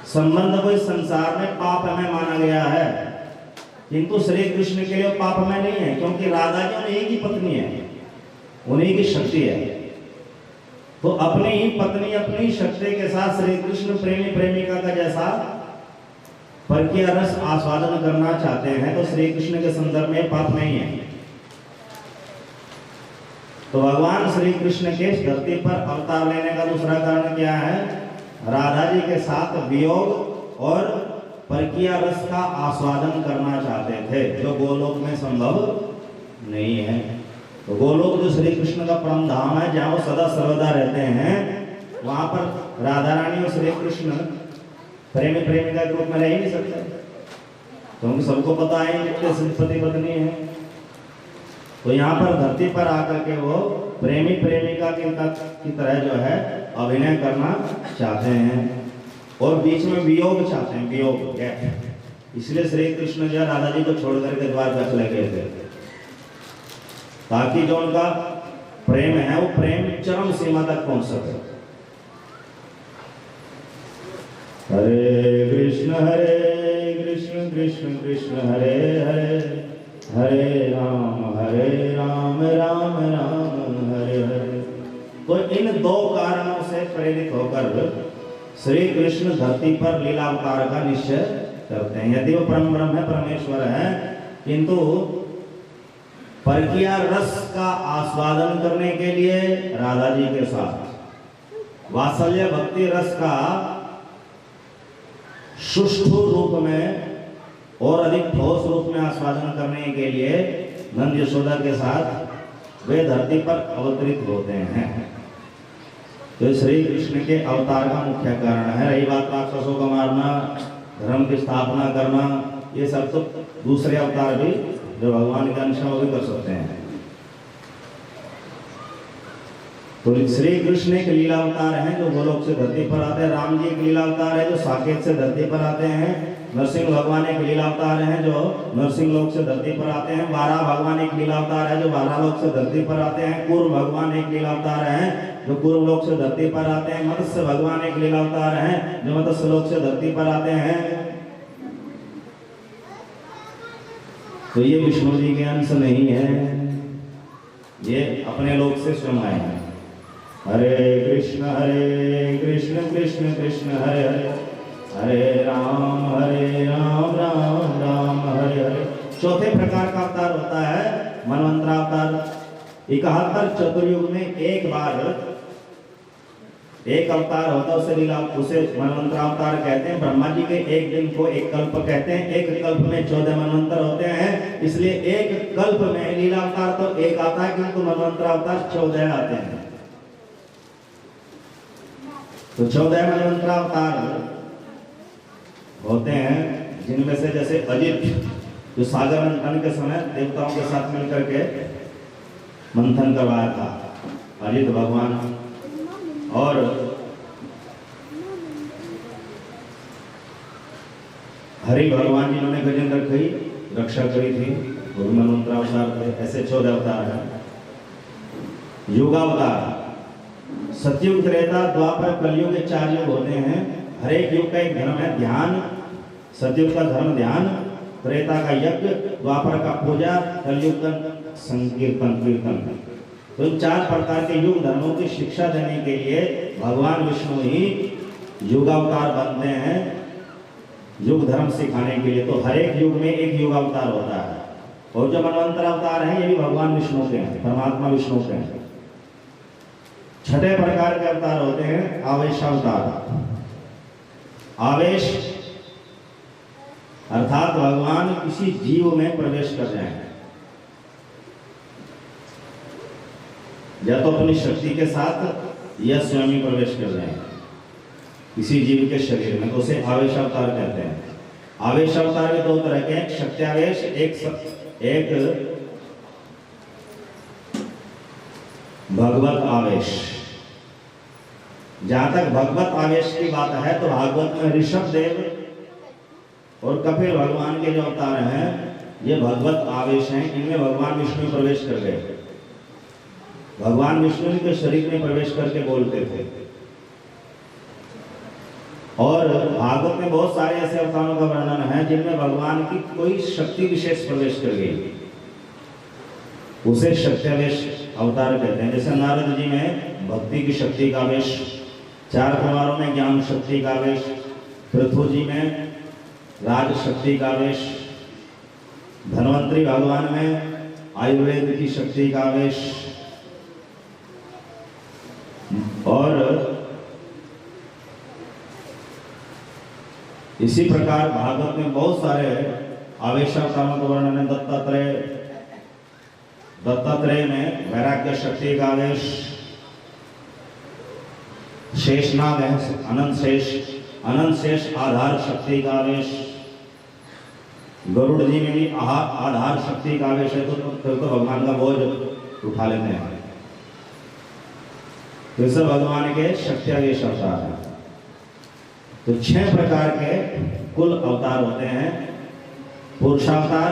संबंध को इस संसार में पापमय माना गया है, किंतु श्री कृष्ण के लिए पापमय नहीं है, क्योंकि राधा जी उन्हीं की पत्नी है, उन्हीं की शक्ति है। तो अपनी ही पत्नी अपनी शक्ति के साथ श्री कृष्ण प्रेमी प्रेमिका का जैसा परकीय रस आस्वादन करना चाहते हैं, तो श्री कृष्ण के संदर्भ में पाप नहीं है। तो भगवान श्री कृष्ण के धरती पर अवतार लेने का दूसरा कारण क्या है? राधा जी के साथ वियोग और परकीय रस का आस्वादन करना चाहते थे, जो गोलोक में संभव नहीं है। तो गोलोक जो श्री कृष्ण का परम धाम है, जहाँ वो सदा सर्वदा रहते हैं, वहां पर राधा रानी और श्री कृष्ण प्रेमी प्रेमिका के रूप में रह ही नहीं सकते। क्योंकि सबको पता है कि पति पत्नी है। तो यहाँ पर धरती पर आकर के वो प्रेमी प्रेमिका की तरह जो है अभिनय करना चाहते हैं और बीच में वियोग चाहते हैं, वियोग। इसलिए श्री कृष्ण जो राधा जी को छोड़ करके द्वारका चले गए थे, ताकि जो उनका प्रेम है वो प्रेम चरम सीमा तक पहुंच सके। हरे कृष्ण कृष्ण कृष्ण हरे हरे, हरे राम राम राम हरे हरे। तो इन दो कारणों से प्रेरित होकर श्री कृष्ण धरती पर लीला अवतार का निश्चय करते हैं। यदि वो परम ब्रह्म है, परमेश्वर है, किंतु परकीय रस का आस्वादन करने के लिए राधा जी के साथ वात्सल्य भक्ति रस का सुष्ठु रूप में और अधिक ठोस रूप में आस्वादन करने के लिए नंद यशोदा के साथ वे धरती पर अवतरित होते हैं। तो श्री कृष्ण के अवतार का मुख्य कारण है। रही बात राक्षसों को मारना, धर्म की स्थापना करना, ये सब तो दूसरे अवतार भी जो भगवान के अंश हैं वो भी कर सकते हैं। तो श्री कृष्ण एक लीला अवतार हैं जो गोलोक से धरती पर आते हैं। राम जी एक लीला अवतार है जो साकेत से धरती पर आते हैं। नरसिंह भगवान एक लीला अवतार हैं जो नरसिंह लोक से धरती पर आते हैं। बारह भगवान एक लीला अवतार है जो बारह लोक से धरती पर आते हैं। कुर्म भगवान एक लीला अवतार हैं जो कुर्म लोक से धरती पर आते हैं। मत्स्य भगवान एक लीला अवतार हैं जो मत्स्य लोक से धरती पर आते हैं। तो ये विष्णु जी के अंश नहीं है, ये अपने लोक से स्वयं आए हैं। हरे कृष्ण कृष्ण कृष्ण हरे हरे, हरे राम राम राम हरे हरे। चौथे प्रकार का अवतार होता है मनवंतरावतार। 71 चतुर्युग में एक बार एक अवतार होता है, उसे मनवंतरावतार कहते हैं। ब्रह्मा जी के एक दिन को एक कल्प कहते हैं। एक कल्प में 14 मनवंतर होते हैं, इसलिए एक कल्प में लीला अवतार तो एक आता है, किंतु मनवंतरावतार 14 आते हैं। तो 14 मनवंतरावतार होते हैं, जिनमें से जैसे अजित जो सागर मंथन के समय देवताओं के साथ मिलकर के मंथन करवाया था, अजित भगवान। और हरि भगवान जिन्होंने गजेंद्र की रक्षा करी थी, वो भी मनवंतरावतार थे। ऐसे 14 अवतार हैं। युगावतार सतयुग, त्रेता, द्वापर, कलयुग, 4 युग होते हैं। हर एक युग का एक धर्म है ध्यान। सतयुग का धर्म ध्यान, त्रेता का यज्ञ, द्वापर का पूजा, कलयुग का संकीर्तन कीर्तन। तो इन 4 प्रकार के युग धर्मों की शिक्षा देने के लिए भगवान विष्णु ही युगावतार बनते हैं, युग धर्म सिखाने के लिए। तो हर एक युग में एक युगावतार होता है। और जो मनवंतर अवतार हैं ये भी भगवान विष्णु के हैं, परमात्मा विष्णु के हैं। छठे प्रकार के अवतार होते हैं आवेशावतार। आवेश अर्थात भगवान किसी जीव में प्रवेश कर जाए, या तो अपनी शक्ति के साथ या स्वयं ही प्रवेश कर जाए किसी जीव के शरीर में, तो उसे आवेशावतार कहते हैं। आवेशावतार के 2 तरह के हैं, शक्त्यावेश, एक भगवत आवेश। जहां तक भगवत आवेश की बात है तो भागवत में ऋषभ देव और कपिल भगवान के जो अवतार हैं ये भगवत आवेश हैं। इनमें भगवान विष्णु प्रवेश कर गए, भगवान विष्णु के शरीर में प्रवेश करके बोलते थे। और भागवत में बहुत सारे ऐसे अवतारों का वर्णन है जिनमें भगवान की कोई शक्ति विशेष प्रवेश कर गई, उसे शक्त्यावेश अवतार कहते हैं। जैसे नारद जी में भक्ति की शक्ति का आवेश, 4 कुमारों में ज्ञान शक्ति का आवेश, पृथु जी में राज शक्ति का आवेश, धन्वंतरी भगवान में आयुर्वेद की शक्ति का आवेश, और इसी प्रकार भागवत में बहुत सारे आवेशावतारों का वर्णन है। दत्तात्रेय में वैराग्य शक्ति का आवेश, शेषनाग है अनंत शेष आधार शक्ति का आवेश, गरुड़ जी में भी आधार शक्ति का आवेश है, तो फिर तो भगवान का बोझ उठा लेते हैं। तो सब भगवान के शक्त्यावेश अवतार है। तो 6 प्रकार के कुल अवतार होते हैं। पुरुषावतार,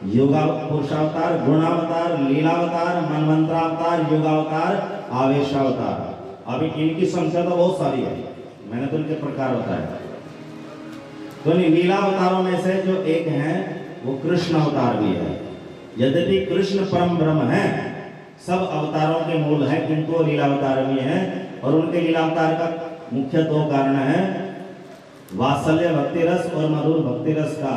पुरुषावतार, गुणावतार, लीलावतार, मनमंत्रावतार, योगावतार, आवेशावतार। अभी इनकी संख्या तो बहुत सारी है, मैंने तो इनके प्रकार बताया। तो इन लीलावतारों में से जो एक है वो कृष्ण अवतार भी है। यद्यपि कृष्ण परम ब्रह्म है, सब अवतारों के मूल है, किंतु वो लीलावतार भी है। और उनके लीलावतार का मुख्य 2 कारण है। वात्सल्य भक्ति रस और मधुर भक्ति रस का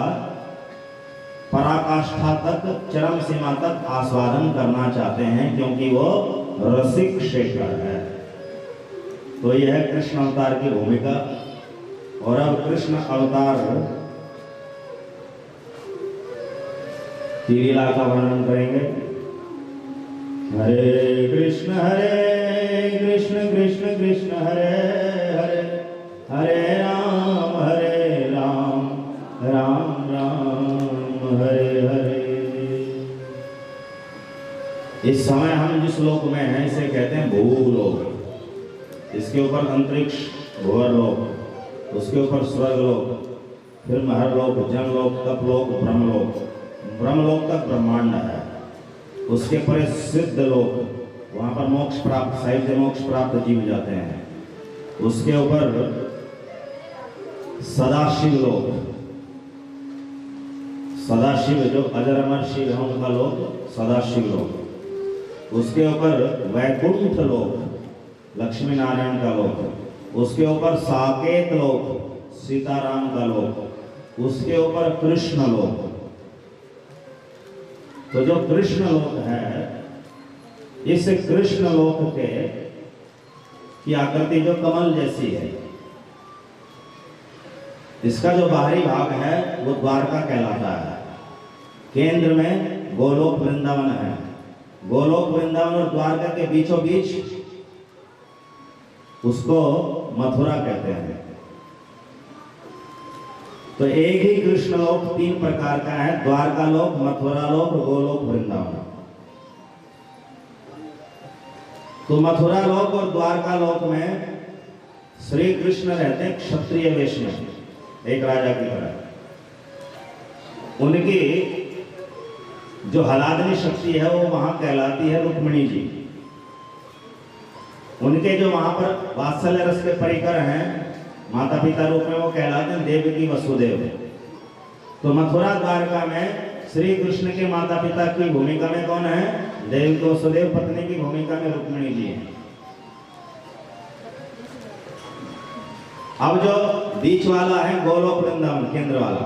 पराकाष्ठा तक, चरम सीमा तक आस्वादन करना चाहते हैं, क्योंकि वो रसिक शेखर है। तो यह है कृष्ण अवतार की भूमिका। और अब कृष्ण अवतार की लीला का वर्णन करेंगे। हरे कृष्ण कृष्ण कृष्ण हरे हरे, हरे राम राम राम हरे हरे। इस समय हम जिस लोक में हैं इसे कहते हैं भूलोक। इसके ऊपर अंतरिक्ष भुवरलोक, उसके ऊपर स्वर्गलोक, फिर महरलोक, जनलोक, तपलोक, ब्रह्मलोक। ब्रह्मलोक तक ब्रह्मांड है। उसके पर सिद्ध लोक, वहां पर मोक्ष प्राप्त, साहित्य मोक्ष प्राप्त जीव जाते हैं। उसके ऊपर सदाशिव लोक, सदाशिव जो अजर अमर शिव है उनका लोक सदाशिव लोक। उसके ऊपर वैकुंठ लोक, लक्ष्मी नारायण का लोक। उसके ऊपर साकेत लोक, सीताराम का लोक। उसके ऊपर कृष्ण लोक। तो जो कृष्ण लोक है, इस कृष्ण लोक के की आकृति जो कमल जैसी है, इसका जो बाहरी भाग है वो द्वारका कहलाता है। केंद्र में गोलोक वृंदावन है। गोलोक वृंदावन और द्वारका के बीचों बीच उसको मथुरा कहते हैं। तो एक ही कृष्ण लोक 3 प्रकार का है, द्वारका लोक, मथुरा लोक, गोलोक वृंदावन। तो मथुरा लोक और द्वारका लोक में श्री कृष्ण रहते हैं क्षत्रिय वेश में, एक राजा की तरह। उनकी जो हलादनी शक्ति है वो वहां कहलाती है रुक्मिणी जी। उनके जो वहां पर वात्सल्य रस के परिकर हैं, माता पिता रूप में, वो कहलाते हैं देवकी वसुदेव। तो मथुरा द्वारका में श्री कृष्ण के माता पिता की भूमिका में कौन है? देवकी वसुदेव। पत्नी की भूमिका में रुक्मिणी जी हैं। अब जो बीच वाला है गोलोक वृंदावन, केंद्र वाला,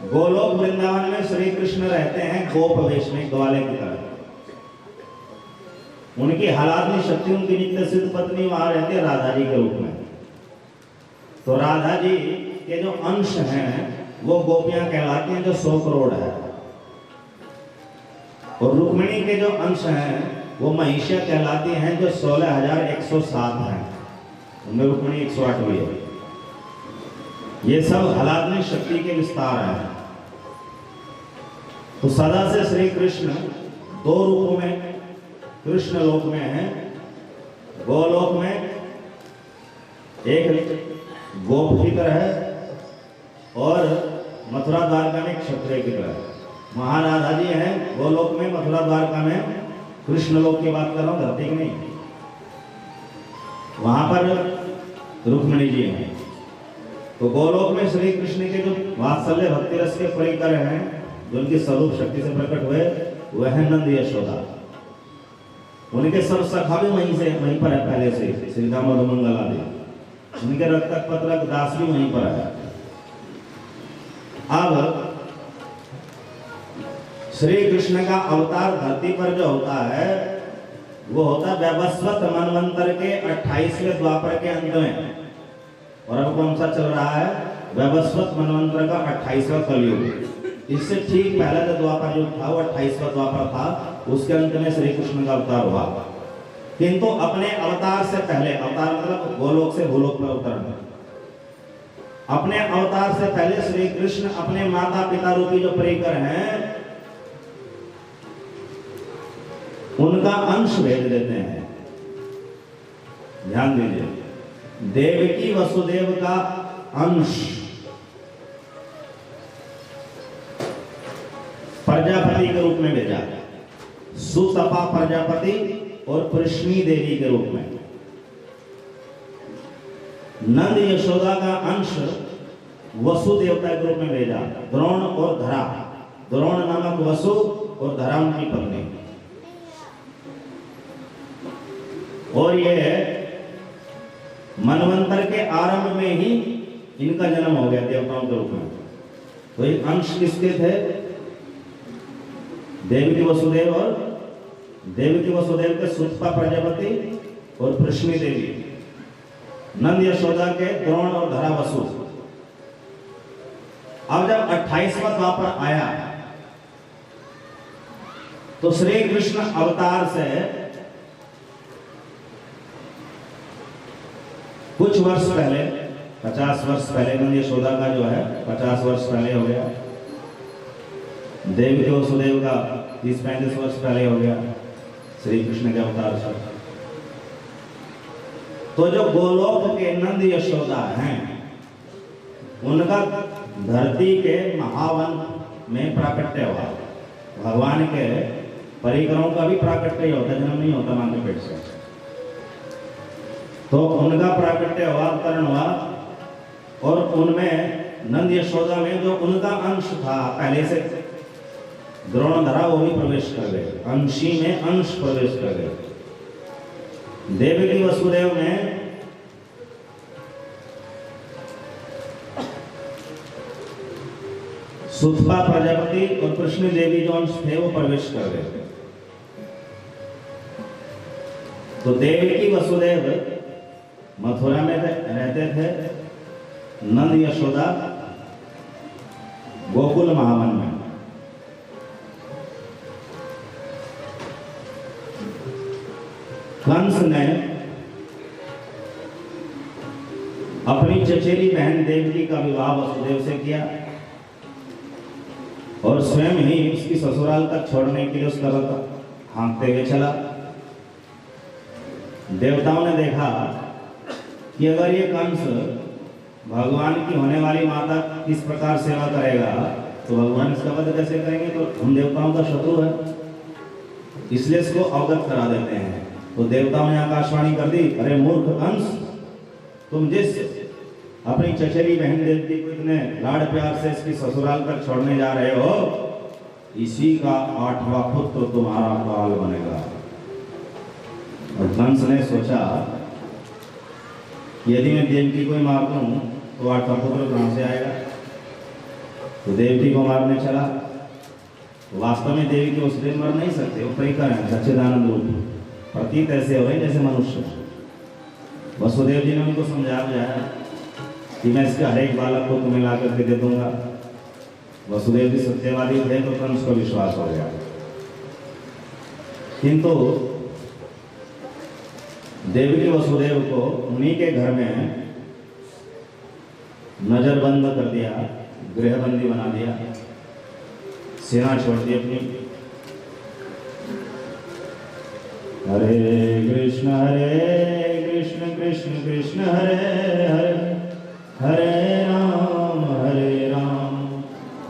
गोलोक वृंदावन में श्री कृष्ण रहते हैं गोप वेश में, ग्वाले की तरह। उनकी हलादनी शक्ति, उनकी नित्य सिद्ध पत्नी वहां रहती है राधा जी के रूप में। तो राधा जी के जो अंश हैं वो गोपियां कहलाती हैं, जो 100 करोड़ है। और रुक्मिणी के जो अंश हैं वो महिषा कहलाती हैं, जो 16,107 हैं। उनमें रुक्मिणी 108 हुई है। ये सब हलादनी शक्ति के विस्तार हैं। तो सदा से श्री कृष्ण 2 रूपों में कृष्ण लोक में है। गोलोक में एक गोप की तरह है और मथुरा द्वारका में क्षत्रिय की तरह। महाराधा जी हैं गोलोक में, मथुरा द्वारका में। कृष्ण लोक की बात कर रहा हूं, धरती की नहीं। वहां पर रुक्मिणी जी हैं। तो गोलोक में श्री कृष्ण के जो वात्सल्य भक्ति रस के परिकर हैं, जो उनकी स्वरूप शक्ति से प्रकट हुए, वह है नंद यशोदा। उनके सब सखा भी वहीं पर है पहले से, श्री दामोदर मंगल आदि। उनके रक्तक पत्रक दास भी वहीं पर है। अब श्री कृष्ण का अवतार धरती पर जो होता है वो होता है वैवस्वत मनवंतर के 28वें द्वापर के अंत में। और अब कौन सा चल रहा है? वैवस्वत मनवंतर का 28वां कलयुग। इससे ठीक पहले जो द्वापर युग था वो 28वां द्वापर था, उसके अंत में श्री कृष्ण का अवतार हुआ। किंतु अपने अवतार से पहले, अवतार मतलब गोलोक से भूलोक पर उतरना, अपने अवतार से पहले श्री कृष्ण अपने माता पिता रूपी जो परिकर हैं उनका अंश भेज देते हैं। ध्यान दीजिए, देवकी वसुदेव का अंश प्रजापति के रूप में भेजा, सुतपा प्रजापति और कृष्णी देवी के रूप में। नंद यशोदा का अंश वसु देवता के रूप में भेजा, द्रोण और धरा। द्रोण नामक वसु और धरा उनकी पत्नी। और ये मनवंतर के आरंभ में ही इनका जन्म हो गया देवताओं के रूप में। तो एक अंश किसके थे? देवकी वसुदेव और देवकी वसुदेव के सुतपा प्रजापति और कृष्णी देवी, नंद यशोदा के द्रोण और धरा वसु। अब जब 28वां द्वापर आया तो श्री कृष्ण अवतार से कुछ वर्ष पहले, 50 वर्ष पहले, नंद यशोदा का जो है 50 वर्ष पहले हो गया, देवकी वसुदेव का 30-35 वर्ष पहले हो गया श्री कृष्ण के अवतार से। तो जो गोलोक के नंद यशोदा हैं उनका धरती के महावन में प्राकट्य हुआ। भगवान के परिकरों का भी प्राकट्य होता, जन्म नहीं होता मां के पेट से। तो उनका प्राकट्य हुआ, अवतरण हुआ, और उनमें नंद यशोदा में जो उनका अंश था पहले से द्रोणधरा, वो भी प्रवेश कर गए, अंशी में अंश प्रवेश कर गए। देवकी वसुदेव में सुतपा प्रजापति और कृष्ण देवी जो अंश थे वो प्रवेश कर गए। तो देवकी वसुदेव मथुरा में रहते थे, नंद यशोदा गोकुल महावन में। कंस ने अपनी चचेरी बहन देवकी का विवाह वसुदेव से किया और स्वयं ही उसकी ससुराल तक छोड़ने के लिए उसका रथ हाँकते हुए चला। देवताओं ने देखा कि अगर ये कंस भगवान की होने वाली माता किस प्रकार सेवा करेगा तो भगवान इसका वध कैसे करेंगे, तो हम देवताओं का शत्रु है, इसलिए इसको अवगत करा देते हैं। तो देवताओं ने आकाशवाणी कर दी, अरे मूर्ख कंस, तुम जिस अपनी चचेरी बहन देवकी को इतने लाड़ प्यार से इसकी ससुराल तक छोड़ने जा रहे हो, इसी का 8वां पुत्र तुम्हारा काल बनेगा। और कंस ने सोचा यदि मैं देवकी को ही मार दूं तो 8वां पुत्र कहां से आएगा, तो देवकी को मारने चला। वास्तव में देवी के उस दिन मर नहीं सकते, वो परिकर हैं, सच्चिदानंद रूप, प्रतीत ऐसे हो रहे जैसे मनुष्य। वसुदेव जी ने उनको समझा बुझाया कि मैं इसके हर एक बालक को तुम्हें ला करके दे दूंगा। वसुदेव जी सत्यवादी थे तो कंस को विश्वास हो गया। किंतु देवकी वसुदेव को उन्हीं के घर में नजरबंद कर दिया, गृहबंदी बना दिया, सेना छोड़ दी अपनी। हरे कृष्ण कृष्ण कृष्ण हरे हरे, हरे राम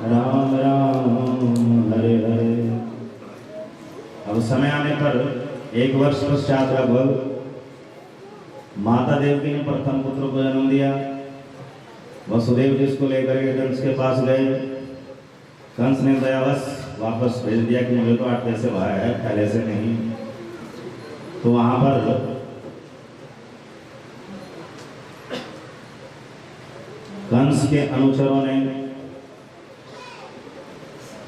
राम राम हरे हरे। अब समय आने पर 1 वर्ष पश्चात लगभग माता देवकी ने प्रथम पुत्र को जन्म दिया। वसुदेव जिसको लेकर के कंस के पास गए, कंस ने दयावश वापस भेज दिया कि मुझे तो 8 पैसे भाई है, पहले से नहीं। तो वहां पर कंस के अनुचरों ने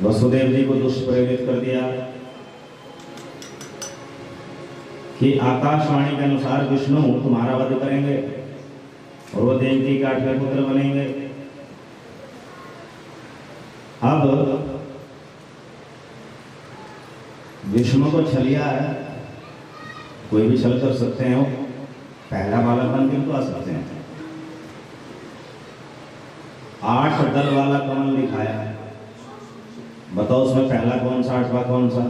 वसुदेव जी को दुष्प्रेरित कर दिया कि आकाशवाणी के अनुसार विष्णु तुम्हारा वध करेंगे और वो देवकी के 8वें पुत्र बनेंगे। अब विष्णु को छलिया है, कोई भी छल कर सकते हैं, वो पहला बालक बन के तो आ सकते हैं। 8 दल वाला कमल दिखाया है। बताओ उसमें पहला कौन सा, 8वां कौन सा?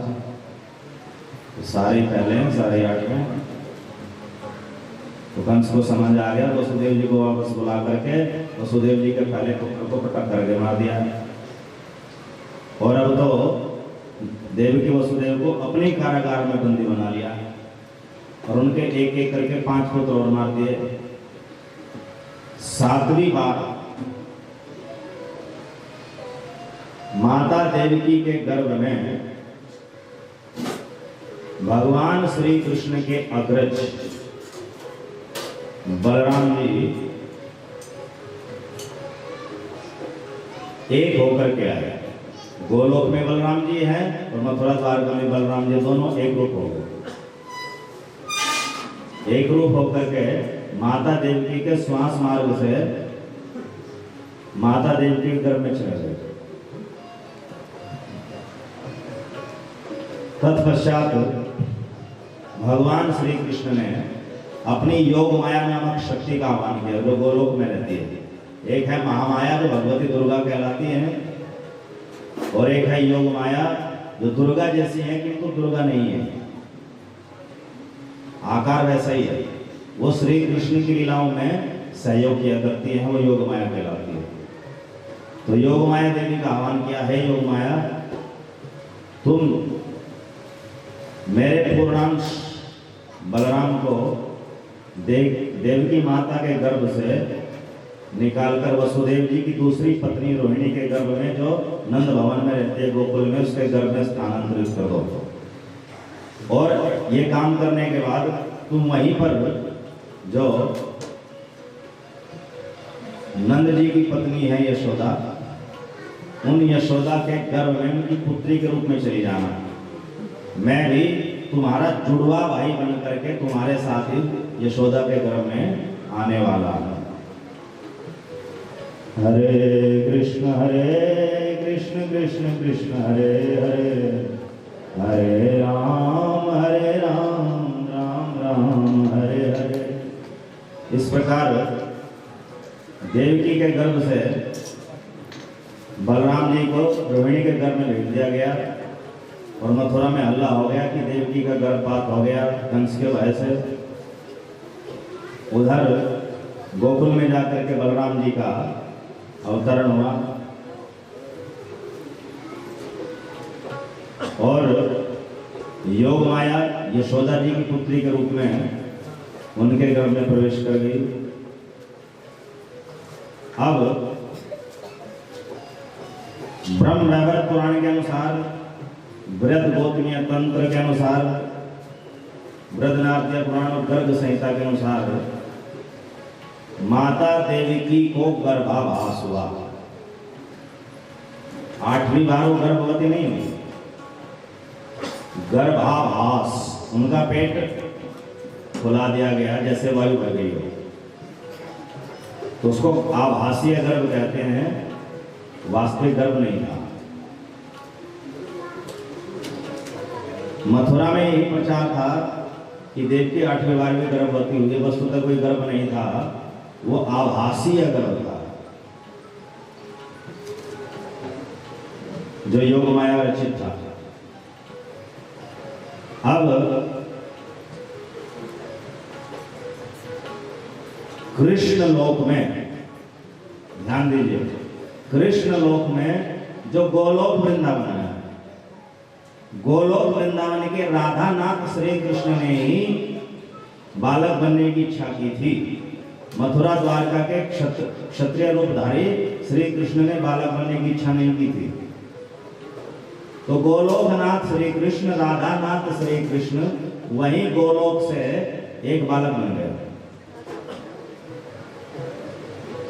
सारे पहले हैं, सारे 8 में। तो कंस को समझ आ गया, वसुदेव जी को वापस बुला करके वसुदेव जी के पहले पुत्र को पटक करके मार दिया। और अब तो देवकी वसुदेव को अपने कारागार में बंदी बना लिया और उनके एक एक करके 5 पुत्र और मार दिए। 7वीं बार माता देवकी के गर्भ में भगवान श्री कृष्ण के अग्रज बलराम जी एक होकर के आए। गोलोक में बलराम जी हैं और मथुरा द्वारका में बलराम जी, दोनों एक रूप हो गए। एक रूप होकर के माता देवकी के श्वास मार्ग से माता देवकी के गर्भ में चले गए। तत्पश्चात भगवान श्री कृष्ण ने अपनी योग माया नामक शक्ति का आह्वान किया जो गोलोक में रहती है। एक है महामाया जो भगवती दुर्गा कहलाती है और एक है योग माया जो दुर्गा जैसी है किंतु दुर्गा नहीं है, आकार वैसा ही है। वो श्री कृष्ण की लीलाओं में सहयोग किया करती है, वो योग माया कहलाती है। तो योग माया देवी का आह्वान किया है, योग माया तुम मेरे पूर्णांश बलराम को देवकी माता के गर्भ से निकालकर वसुदेव जी की दूसरी पत्नी रोहिणी के गर्भ में जो नंद भवन में रहते हैं गोकुल में, उसके गर्भ में स्थानांतरित कर दो। और ये काम करने के बाद तुम वहीं पर जो नंद जी की पत्नी है यशोदा, उन यशोदा के गर्भ में उनकी पुत्री के रूप में चली जाना। मैं भी तुम्हारा जुड़वा भाई बन करके तुम्हारे साथ ही यशोदा के गर्भ में आने वाला हूं। हरे कृष्ण कृष्ण कृष्ण हरे हरे, हरे राम राम राम हरे हरे। इस प्रकार देवकी के गर्भ से बलराम जी को रोहिणी के गर्भ में भेज दिया गया और मथुरा में हल्ला हो गया कि देवकी का गर्भपात हो गया कंस के भय से। उधर गोकुल में जाकर के बलराम जी का अवतरण हुआ और योग माया यशोदा जी की पुत्री के रूप में उनके गर्भ में प्रवेश कर गई। अब ब्रह्म वैवर्त पुराण के अनुसार, वृद्ध गोत्रीय तंत्र के अनुसार, वृद्धनाट्य पुराण और गर्ग संहिता के अनुसार माता देवकी को गर्भाभास हुआ। 8वीं बार वो गर्भवती नहीं हुई, गर्भाभास, उनका पेट खुला दिया गया जैसे वायु भर गई हो, तो उसको आभासीय गर्भ कहते हैं, वास्तविक गर्भ नहीं था। मथुरा में यही प्रचार था कि देवकी 8वीं बार में गर्भवती हुई, वस्तुतः कोई गर्भ नहीं था, वो आभासीय गर्भ था जो योग माया रचित था। अब कृष्ण लोक में ध्यान दीजिए, कृष्ण लोक में जो गोलोक वृंदावन है, गोलोक वृंदावन के राधानाथ श्री कृष्ण ने ही बालक बनने की इच्छा की थी। मथुरा द्वारका के क्षत्रिय रूपधारी श्री कृष्ण ने बालक बनने की इच्छा नहीं की थी। तो गोलोकनाथ श्री कृष्ण, राधानाथ श्री कृष्ण वही गोलोक से एक बालक बन गए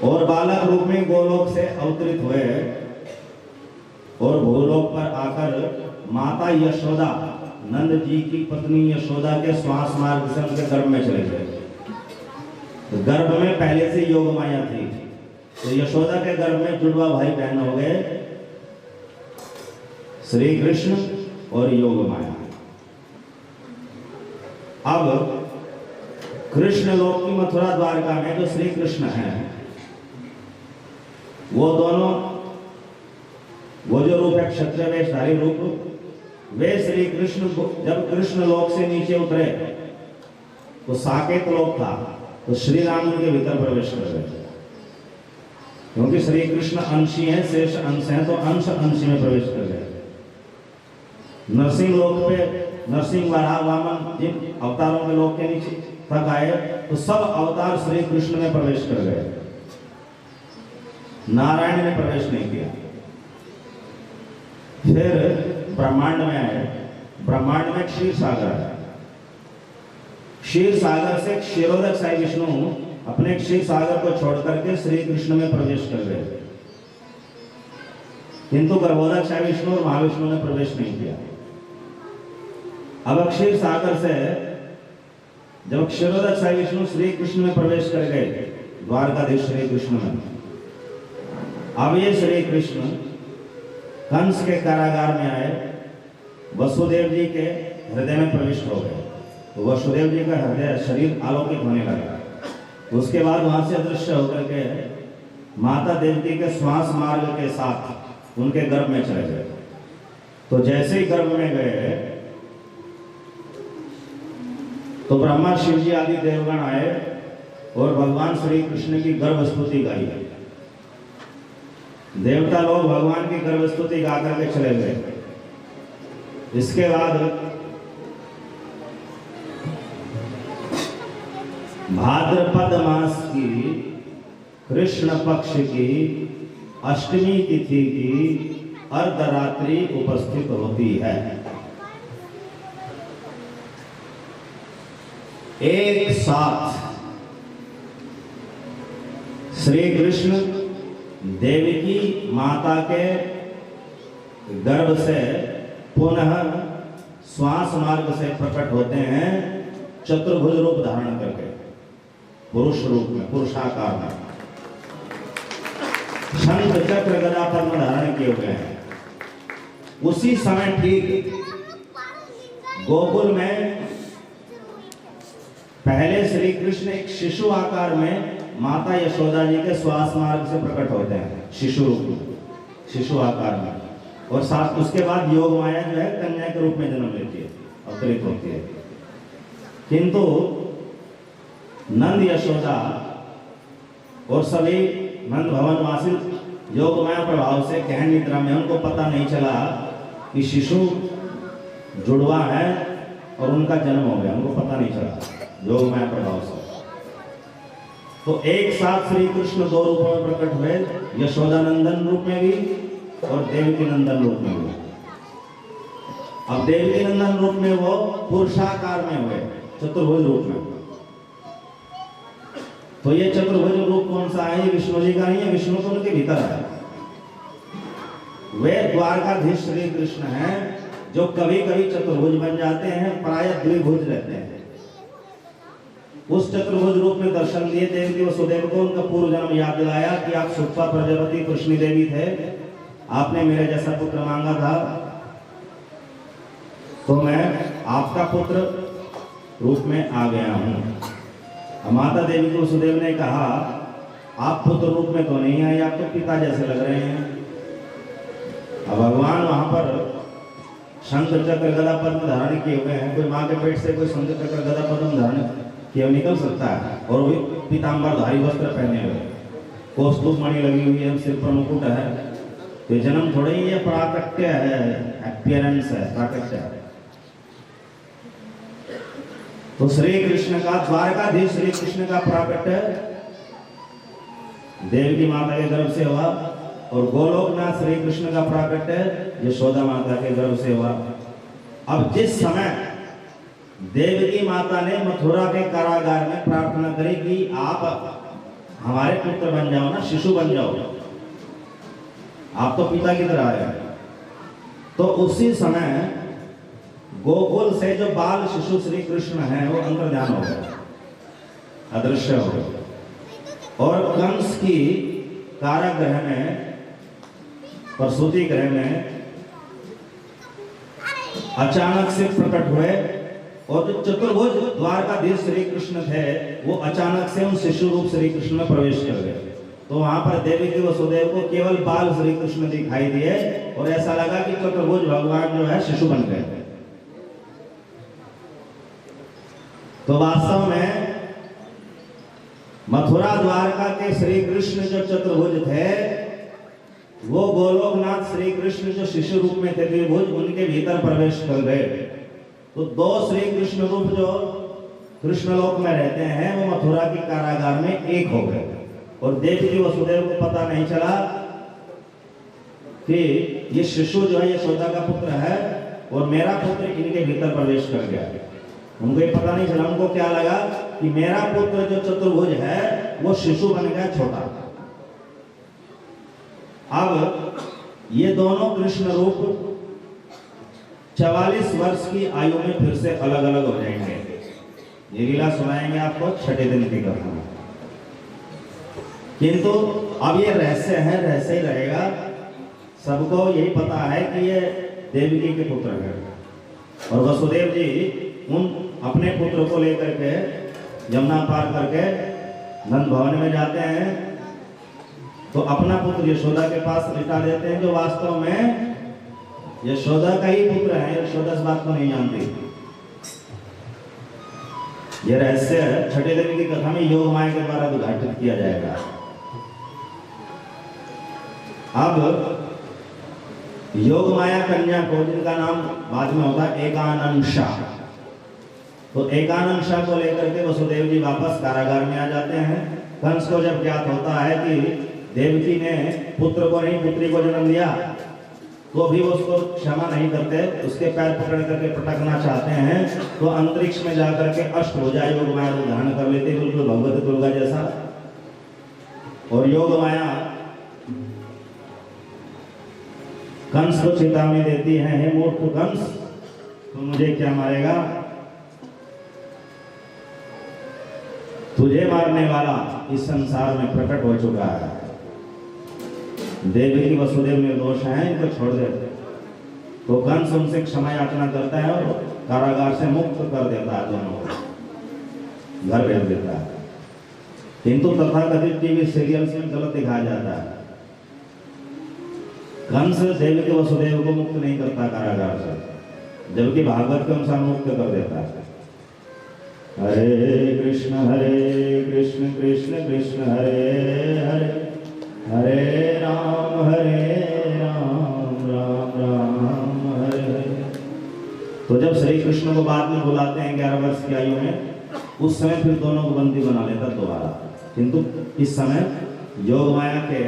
और बालक रूप में गोलोक से अवतरित हुए और भूलोक पर आकर माता यशोदा, नंद जी की पत्नी यशोदा के श्वास मार्ग से उनके गर्भ में चले गए। तो गर्भ में पहले से योग माया थी, तो यशोदा के गर्भ में जुड़वा भाई बहन हो गए श्री कृष्ण और योग माया। अब कृष्ण लोक की मथुरा द्वारका में जो श्री कृष्ण है वो दोनों, वो जो रूप है क्षत्रिय वेशधारी रूप, वे श्री कृष्ण जब कृष्ण लोक से नीचे उतरे तो साकेत लोक था, तो श्री राम के भीतर प्रवेश कर गए, क्योंकि श्री कृष्ण अंशी हैं, शेष अंश हैं, तो अंश अंश में प्रवेश कर गए। नरसिंह लोक पे नरसिंह, वराह, वामन जिन अवतारों के लोक के नीचे तक आए, तो सब अवतार श्री कृष्ण में प्रवेश कर गए, नारायण ने प्रवेश नहीं किया। फिर ब्रह्मांड में आए, ब्रह्मांड में क्षीर सागर है, क्षीर सागर से क्षीरोदक साई विष्णु अपने क्षीर सागर को छोड़ करके श्री कृष्ण में प्रवेश कर गए, किंतु गर्भोदक साई विष्णु और महाविष्णु ने प्रवेश नहीं किया। अब क्षीर सागर से जब क्षीरोदक साई विष्णु श्री कृष्ण में प्रवेश कर गए, द्वारकाधीश श्री कृष्ण में, अब ये श्री कृष्ण कंस के कारागार में आए, वसुदेव जी के हृदय में प्रविष्ट हो गए, तो वसुदेव जी का हृदय शरीर आलोकित होने लगा। उसके बाद वहां से अदृश्य होकर के माता देवकी के श्वास मार्ग के साथ उनके गर्भ में चले गए। तो जैसे ही गर्भ में गए तो ब्रह्मा शिव जी आदि देवगण आए और भगवान श्री कृष्ण की गर्भ स्तुति गाई। देवता लोग भगवान की गर्भ स्तुति गा करके चले गए। इसके बाद भाद्रपद मास की कृष्ण पक्ष की अष्टमी तिथि की अर्धरात्रि उपस्थित होती है। एक साथ श्री कृष्ण देवकी माता के गर्भ से पुनः श्वास मार्ग से प्रकट होते हैं, चतुर्भुज रूप धारण करके, पुरुष रूप में, पुरुषाकार में, शंख चक्र गदा पद्म धारण किए हुए हैं। उसी समय ठीक गोकुल में पहले श्री कृष्ण एक शिशु आकार में माता यशोदा जी के श्वास मार्ग से प्रकट होते हैं, शिशु रूप में, शिशु आकार में, और साथ उसके बाद योग माया जो है कन्या के रूप में जन्म लेती है, अवतरित होती है। किंतु नंद यशोदा और सभी नंद भवन वासी योग माया प्रभाव से गहन निद्रा में, उनको पता नहीं चला कि शिशु जुड़वा है और उनका जन्म हो गया, उनको पता नहीं चला योग माया प्रभाव से। तो एक साथ श्री कृष्ण दो रूपों में प्रकट हुए, यशोदा नंदन रूप में भी और देवकी नंदन रूप में हुए। अब देवकी नंदन रूप में वो पुरुषाकार में हुए, चतुर्भुज रूप में। तो ये चतुर्भुज रूप कौन सा है? ये विष्णु जी का नहीं है, विष्णु तो उनके भीतर है। वे द्वारकाधीश श्री कृष्ण हैं जो कभी कभी चतुर्भुज बन जाते हैं, प्रायः द्विभुज रहते हैं। उस चतुर्भुज रूप में दर्शन दिए देवकी वसुदेव को, उनका पूर्व जन्म याद दिलाया कि आप सुप्पा प्रजापति कृष्णी देवी थे, आपने मेरे जैसा पुत्र मांगा था, तो मैं आपका पुत्र रूप में आ गया हूं। माता देवी को वसुदेव ने कहा, आप पुत्र रूप में तो नहीं आए, आप तो पिता जैसे लग रहे हैं। अब भगवान वहां पर शंख चक्र गदा पद्म धारण किए हुए हैं। कोई माँ के पेट से कोई शंख चक्र गदा पद्म धारण किए निकल सकता है, और वो पीताम्बरधारी वस्त्र पहने हुए, कौस्तुभ मणि लगी हुई है, सिर पर मुकुट है। तो जन्म थोड़े ही ये प्राकट्य है, अपीयरेंस है, प्राकट्य है। तो श्री कृष्ण का, द्वारकाधीश श्री कृष्ण का प्राकट्य देवकी माता के गर्भ से हुआ, और गोलोकनाथ श्री कृष्ण का प्राकट्य यशोदा माता के गर्भ से हुआ। अब जिस समय देवकी माता ने मथुरा के कारागार में प्रार्थना करी कि आप हमारे पुत्र बन जाओ ना, शिशु बन जाओ, आप तो पिता की तरह आए, तो उसी समय गोकुल से जो बाल शिशु श्री कृष्ण हैं वो अंतर्ध्यान हो गए, अदृश्य हो गए, और कंस की कारागृह में, प्रसूति गृह में अचानक से प्रकट हुए, और जो चतुर्भुज द्वारकाधीश श्री कृष्ण थे वो अचानक से उन शिशु रूप श्री कृष्ण में प्रवेश कर गए। तो वहां पर देवी की वसुदेव को केवल बाल श्री कृष्ण दिखाई दिए और ऐसा लगा कि चतुर्भुज भगवान जो है शिशु बन गए। तो वास्तव में मथुरा द्वारका के श्री कृष्ण जो चतुर्भुज थे, वो गोलोकनाथ श्री कृष्ण जो शिशु रूप में थे द्विभुज, उनके भीतर प्रवेश कर गए। तो दो श्री कृष्ण रूप जो कृष्णलोक में रहते हैं वो मथुरा की कारागार में एक हो गए। और देवी की वसुदेव को पता नहीं चला कि ये शिशु जो है यशोदा का पुत्र है और मेरा पुत्र इनके भीतर प्रवेश कर गया। उनको ये पता नहीं चला, उनको क्या लगा कि मेरा पुत्र जो चतुर्भुज है वो शिशु बन गया छोटा। अब ये दोनों कृष्ण रूप 44 वर्ष की आयु में फिर से अलग अलग हो जाएंगे। ये लीला सुनाएंगे आपको छठे दिन की कथा में। किंतु अब ये रहस्य है, रहस्य ही रहेगा। सबको यही पता है कि ये देवकी के पुत्र हैं। और वसुदेव जी उन अपने पुत्र को लेकर के यमुना पार करके नंद भवन में जाते हैं, तो अपना पुत्र यशोदा के पास लिटा देते हैं, जो वास्तव में यशोदा का ही पुत्र है। यशोदा इस बात को नहीं जानती। यह रहस्य छठे दिन की कथा में योग माया के द्वारा उद्घाटित किया जाएगा। अब योग माया कन्या को, जिनका नाम बाद में होता है एकानंशा, तो एकानंशा को लेकर के वसुदेव जी वापस कारागार में आ जाते हैं। कंस को जब ज्ञात होता है कि देवकी ने पुत्र को नहीं पुत्री को जन्म दिया, तो भी वो उसको क्षमा नहीं करते, उसके पैर पकड़ करके पटकना चाहते हैं। तो अंतरिक्ष में जाकर के अष्टभुजा योग माया रूप धारण कर लेते, बिल्कुल भगवती दुर्गा जैसा। और योग माया कंस को चेतावनी देती है, हे मूर्ख कंस, तू मुझे क्या मारेगा? तुझे मारने वाला इस संसार में प्रकट हो चुका है। देवी की वसुदेव निर्दोष हैं, इनको छोड़ दे। तो कंस उनसे क्षमा याचना करता है और कारागार से मुक्त कर देता है, दोनों को घर भेज देता है। किंतु तथाकथित टीवी सीरियल्स में गलत दिखाया जाता है। कंस देवी के वसुदेव को मुक्त नहीं करता कारागार से, जबकि भागवत के अनुसार मुक्त कर देता है। हरे कृष्ण कृष्ण कृष्ण हरे हरे, हरे राम राम राम हरे हरे। तो जब श्री कृष्ण को बाद में बुलाते हैं 11 वर्ष की आयु में, उस समय फिर दोनों को बंदी बना लेता दोबारा। किंतु इस समय योग माया के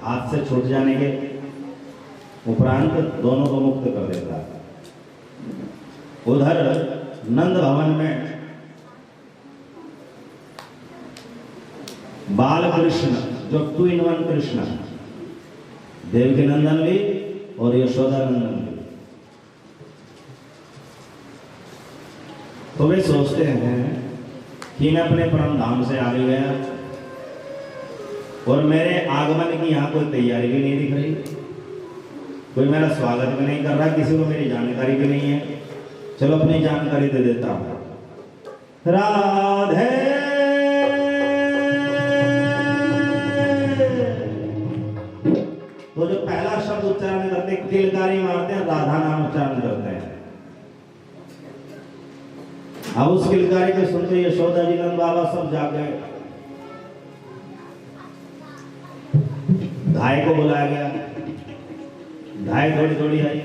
हाथ से छूट जाने के उपरांत दोनों को मुक्त कर देता है। उधर नंद भवन में बाल कृष्ण जो 2 in 1 कृष्ण, देवकी नंदन भी और यशोदा नंदन भी, तो वे सोचते हैं कि मैं अपने परम धाम से आ गया और मेरे आगमन की यहाँ कोई तैयारी भी नहीं दिख रही, कोई मेरा स्वागत भी नहीं कर रहा, किसी को मेरी जानकारी भी नहीं है। चलो अपनी जानकारी दे देता हूँ। राधे तो जो पहला शब्द उच्चारण करते किलकारी मारते हैं, राधा नाम उच्चारण करते हैं। अब उस किलकारी को सुनते यशोदा जी नंद बाबा सब जाग गए। धाय को बुलाया गया, धाय थोड़ी थोड़ी आई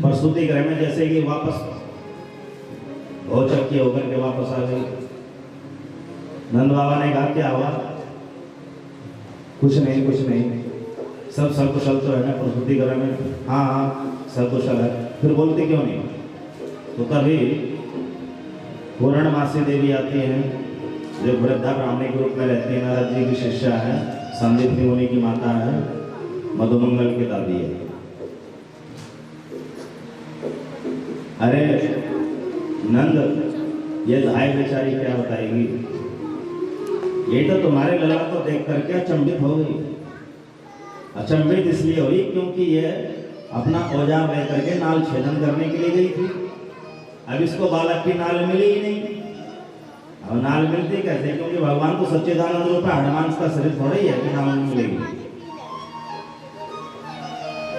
प्रसूति गृह में, जैसे कि वापस भौचक्की होकर के वापस आ गई। नंद बाबा ने कहा क्या हुआ? कुछ नहीं, सब सकुशल तो है ना प्रसूति गृह में? हाँ हाँ सकुशल है। फिर बोलते क्यों नहीं? तो तभी पूर्णमासी देवी आती हैं, जो वृद्धा ब्राह्मणी के रूप में रहती है, नारद जी की शिष्या है, संदीप्ति मुनि की माता है, मधुमंगल की दादी है। अरे नंद, ये धाय बेचारी क्या बताएगी? ये तो तुम्हारे लला को देख करके अचंभित हो गई। अचंभित इसलिए हुई क्योंकि ये अपना औजार लेकर के नाल छेदन करने के लिए गई थी। अब इसको बालक की नाल मिली ही नहीं, अब नाल मिलती कैसे, क्योंकि भगवान तो सच्चिदानंद रूप है, हनुमान का शरीर थोड़ा ही है कि नाल मिलेगी।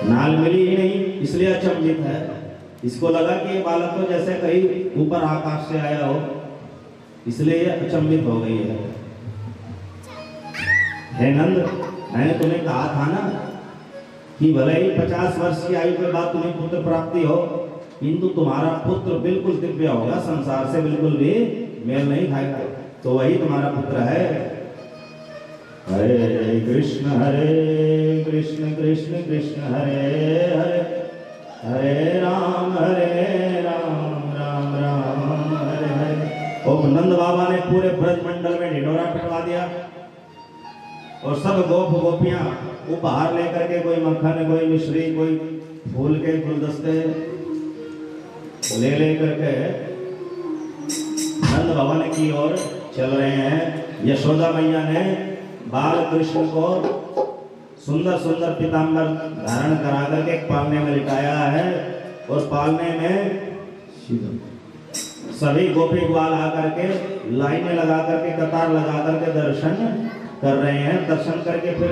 नाल मिली ही नहीं, इसलिए अचंभित है। इसको लगा कि ये बालक तो जैसे कहीं ऊपर आकाश से आया हो, इसलिए ये अचंभित हो गई है। हे नंद, मैंने तुम्हें कहा था ना कि भले ही 50 वर्ष की आयु के बाद तुम्हें पुत्र प्राप्ति हो, किंतु तुम्हारा पुत्र बिल्कुल दिव्य होगा, संसार से बिल्कुल भी मेल नहीं खाएगा। तो वही तुम्हारा पुत्र है। हरे कृष्ण कृष्ण कृष्ण हरे हरे, हरे राम राम राम हरे हरे। और नंद बाबा ने पूरे ब्रज मंडल में ढिंढोरा पिटवा दिया और सब गोप गोपियां उपहार लेकर के, कोई मक्खन, कोई मिश्री, कोई फूल के गुलदस्ते ले करके नंद भवन की ओर चल रहे हैं। यशोदा मैया ने बाल कृष्ण को सुंदर सुंदर पीतांबर धारण करा करके पालने में लिटाया है और पालने में सभी गोपी ग्वाल आकर के लाइनें लगा करके, कतार लगा करके दर्शन कर रहे हैं। दर्शन करके फिर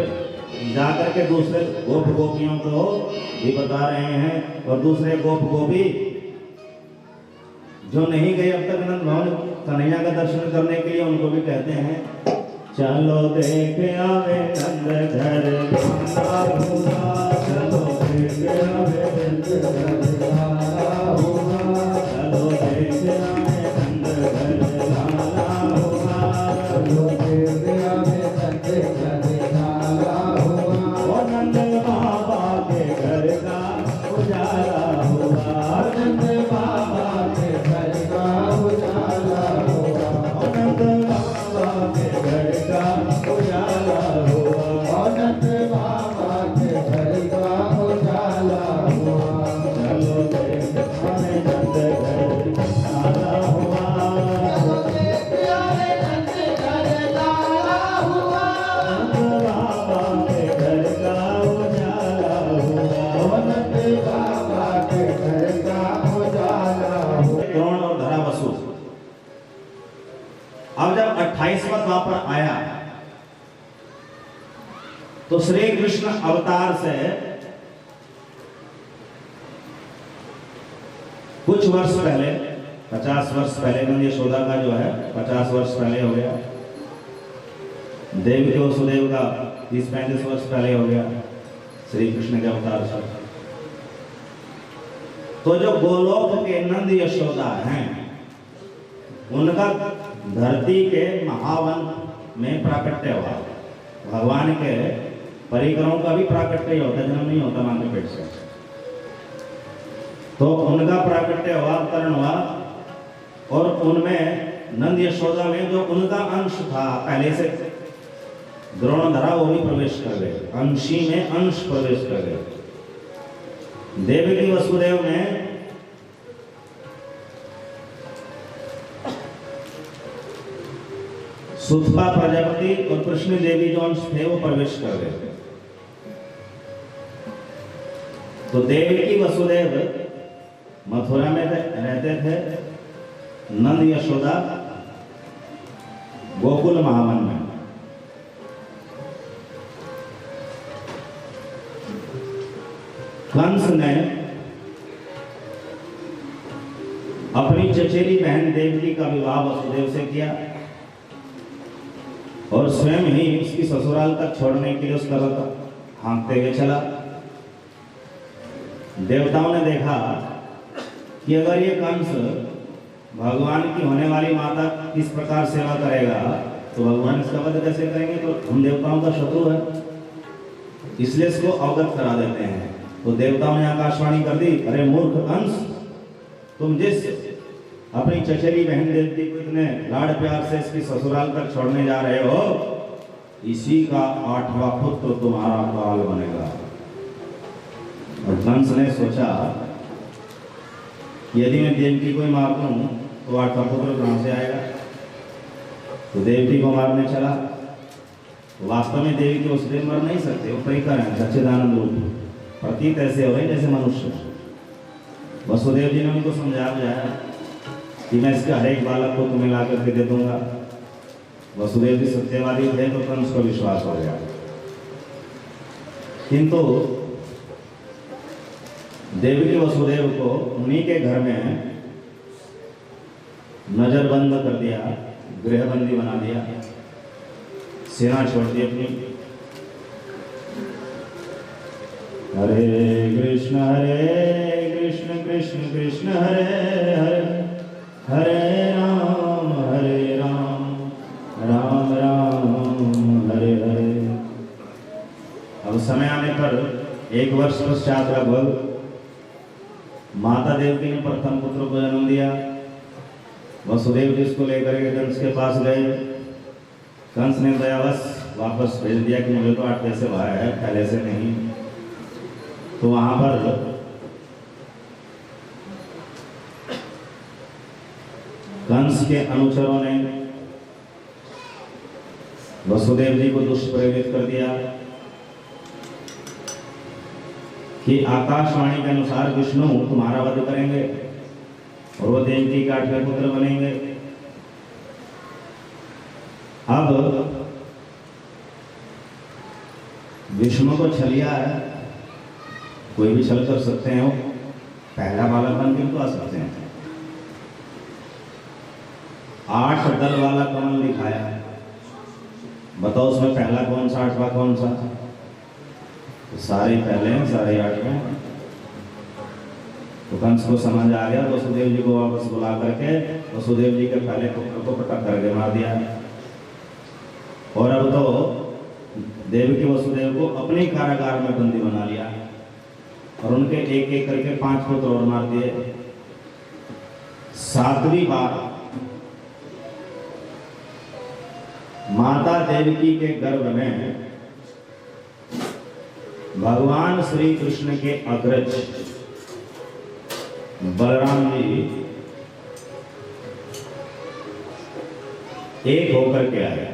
जाकर के दूसरे गोप गोपियों को भी बता रहे हैं, और दूसरे गोप गोपी जो नहीं गए अब तक नंद भवन कन्हैया का दर्शन करने के लिए, उनको भी कहते हैं चलो देख आवे नंद घर लाला हुआ, चलो देख आवे नंद घर लाला हुआ, चलो देख आवे नंद घर लाला हुआ, चलो देख आवे नंद घर लाला हुआ। ओ नंद बाबा के घर का उजाला हुआ, नंद बाबा के घर का उजाला हुआ, नंद बाबा के घर का उजाला हुआ, नंद बाबा के घर का उजाला हुआ। चलो देख आवे नंद घर लाला हुआ, चलो देख आवे नंद घर लाला हुआ, नंद बाबा के घर का उजाला हुआ, नंद बाबा के घर का उजाला हुआ। द्रोण और धरावसु अब जब 28वां द्वापर आया तो श्री कृष्ण अवतार से कुछ वर्ष पहले, 50 वर्ष पहले, नंद यशोदा का जो है 50 वर्ष पहले हो गया, देवकी वसुदेव का 30-35 वर्ष पहले हो गया श्री कृष्ण के अवतार से। तो जो गोलोक के नंद यशोदा हैं, उनका धरती के महावन में प्राकट्य हुआ। भगवान के परिकरों का भी प्राकट्य होता है, जन्म नहीं होता मां के पेट से। तो उनका प्राकट्य हुआ, अवतरण हुआ, और उनमें नंद यशोदा में जो उनका अंश था पहले से द्रोणधरा, वो भी प्रवेश कर गए, अंशी में अंश प्रवेश कर गए। देवकी वसुदेव में सुतपा प्रजापति और कृष्ण देवी जो अंश थे वो प्रवेश कर गए। तो देवकी वसुदेव मथुरा में रहते थे, नंद यशोदा गोकुल महावन में। कंस ने अपनी चचेरी बहन देवकी का विवाह वसुदेव से किया और स्वयं ही उसकी ससुराल तक छोड़ने के लिए उसका रथ हाँकते हुए चला। देवताओं ने देखा कि अगर ये कंस भगवान की होने वाली माता किस प्रकार सेवा करेगा तो भगवान इसका वध कैसे करेंगे, तो हम देवताओं का शत्रु है, इसलिए इसको अवगत करा देते हैं। तो देवताओं ने आकाशवाणी कर दी, अरे मूर्ख कंस, तुम जिस अपनी चचेरी बहन देवती को इतने लाड़ प्यार से इसकी ससुराल तक छोड़ने जा रहे हो, इसी का 8वां पुत्र तुम्हारा काल बनेगा। और कंस ने सोचा यदि मैं देवकी को मार दूं तो 8वां पुत्र कहां से आएगा, तो देवकी को मारने चला। वास्तव में देवी उस दिन मर नहीं सकते, वो परिकर है, सच्चिदानंद रूप, प्रतीत ऐसे हो रहे जैसे मनुष्य। वसुदेव जी ने उनको समझा बुझाया कि मैं इसके हर एक बालक को तुम्हें ला करके दे दूंगा। वसुदेव जी सत्यवादी थे तो कंस को विश्वास हो गया, किंतु देवकी वसुदेव को उन्हीं के घर में नजरबंद कर दिया, गृहबंदी बना दिया, सेना छोड़ दी अपनी। हरे कृष्ण कृष्ण कृष्ण हरे हरे, हरे राम राम राम हरे हरे। अब समय आने पर 1 वर्ष पश्चात लगभग माता देवकी ने प्रथम पुत्र को जन्म दिया। वसुदेव जी इसको लेकर के कंस के पास गए। कंस ने दयावश वापस भेज दिया कि मुझे तो 8 पैसे भाया है, पहले से नहीं। तो वहां पर कंस के अनुचरों ने वसुदेव जी को दुष्प्रेरित कर दिया कि आकाशवाणी के अनुसार विष्णु तुम्हारा वध करेंगे और वो देवकी के 8वें पुत्र बनेंगे। अब विष्णु को छलिया है, कोई भी छल कर सकते हैं, वो पहला बालक बन के तो आ सकते हैं। 8 दल वाला कमल दिखाया, बताओ उसमें पहला कौन सा, 8वां कौन सा? तो सारे पहले हैं, सारे 8वें। तो कंस को समझ आ गया, वसुदेव जी को वापस बुला करके वसुदेव जी के पहले पुत्र को पटक करके मार दिया। और अब तो देवकी वसुदेव को अपने कारागार में बंदी बना लिया और उनके एक एक करके 5 पुत्र और मार दिए। 7वीं बार माता देवकी के गर्भ में भगवान श्री कृष्ण के अग्रज बलराम जी एक होकर के आए।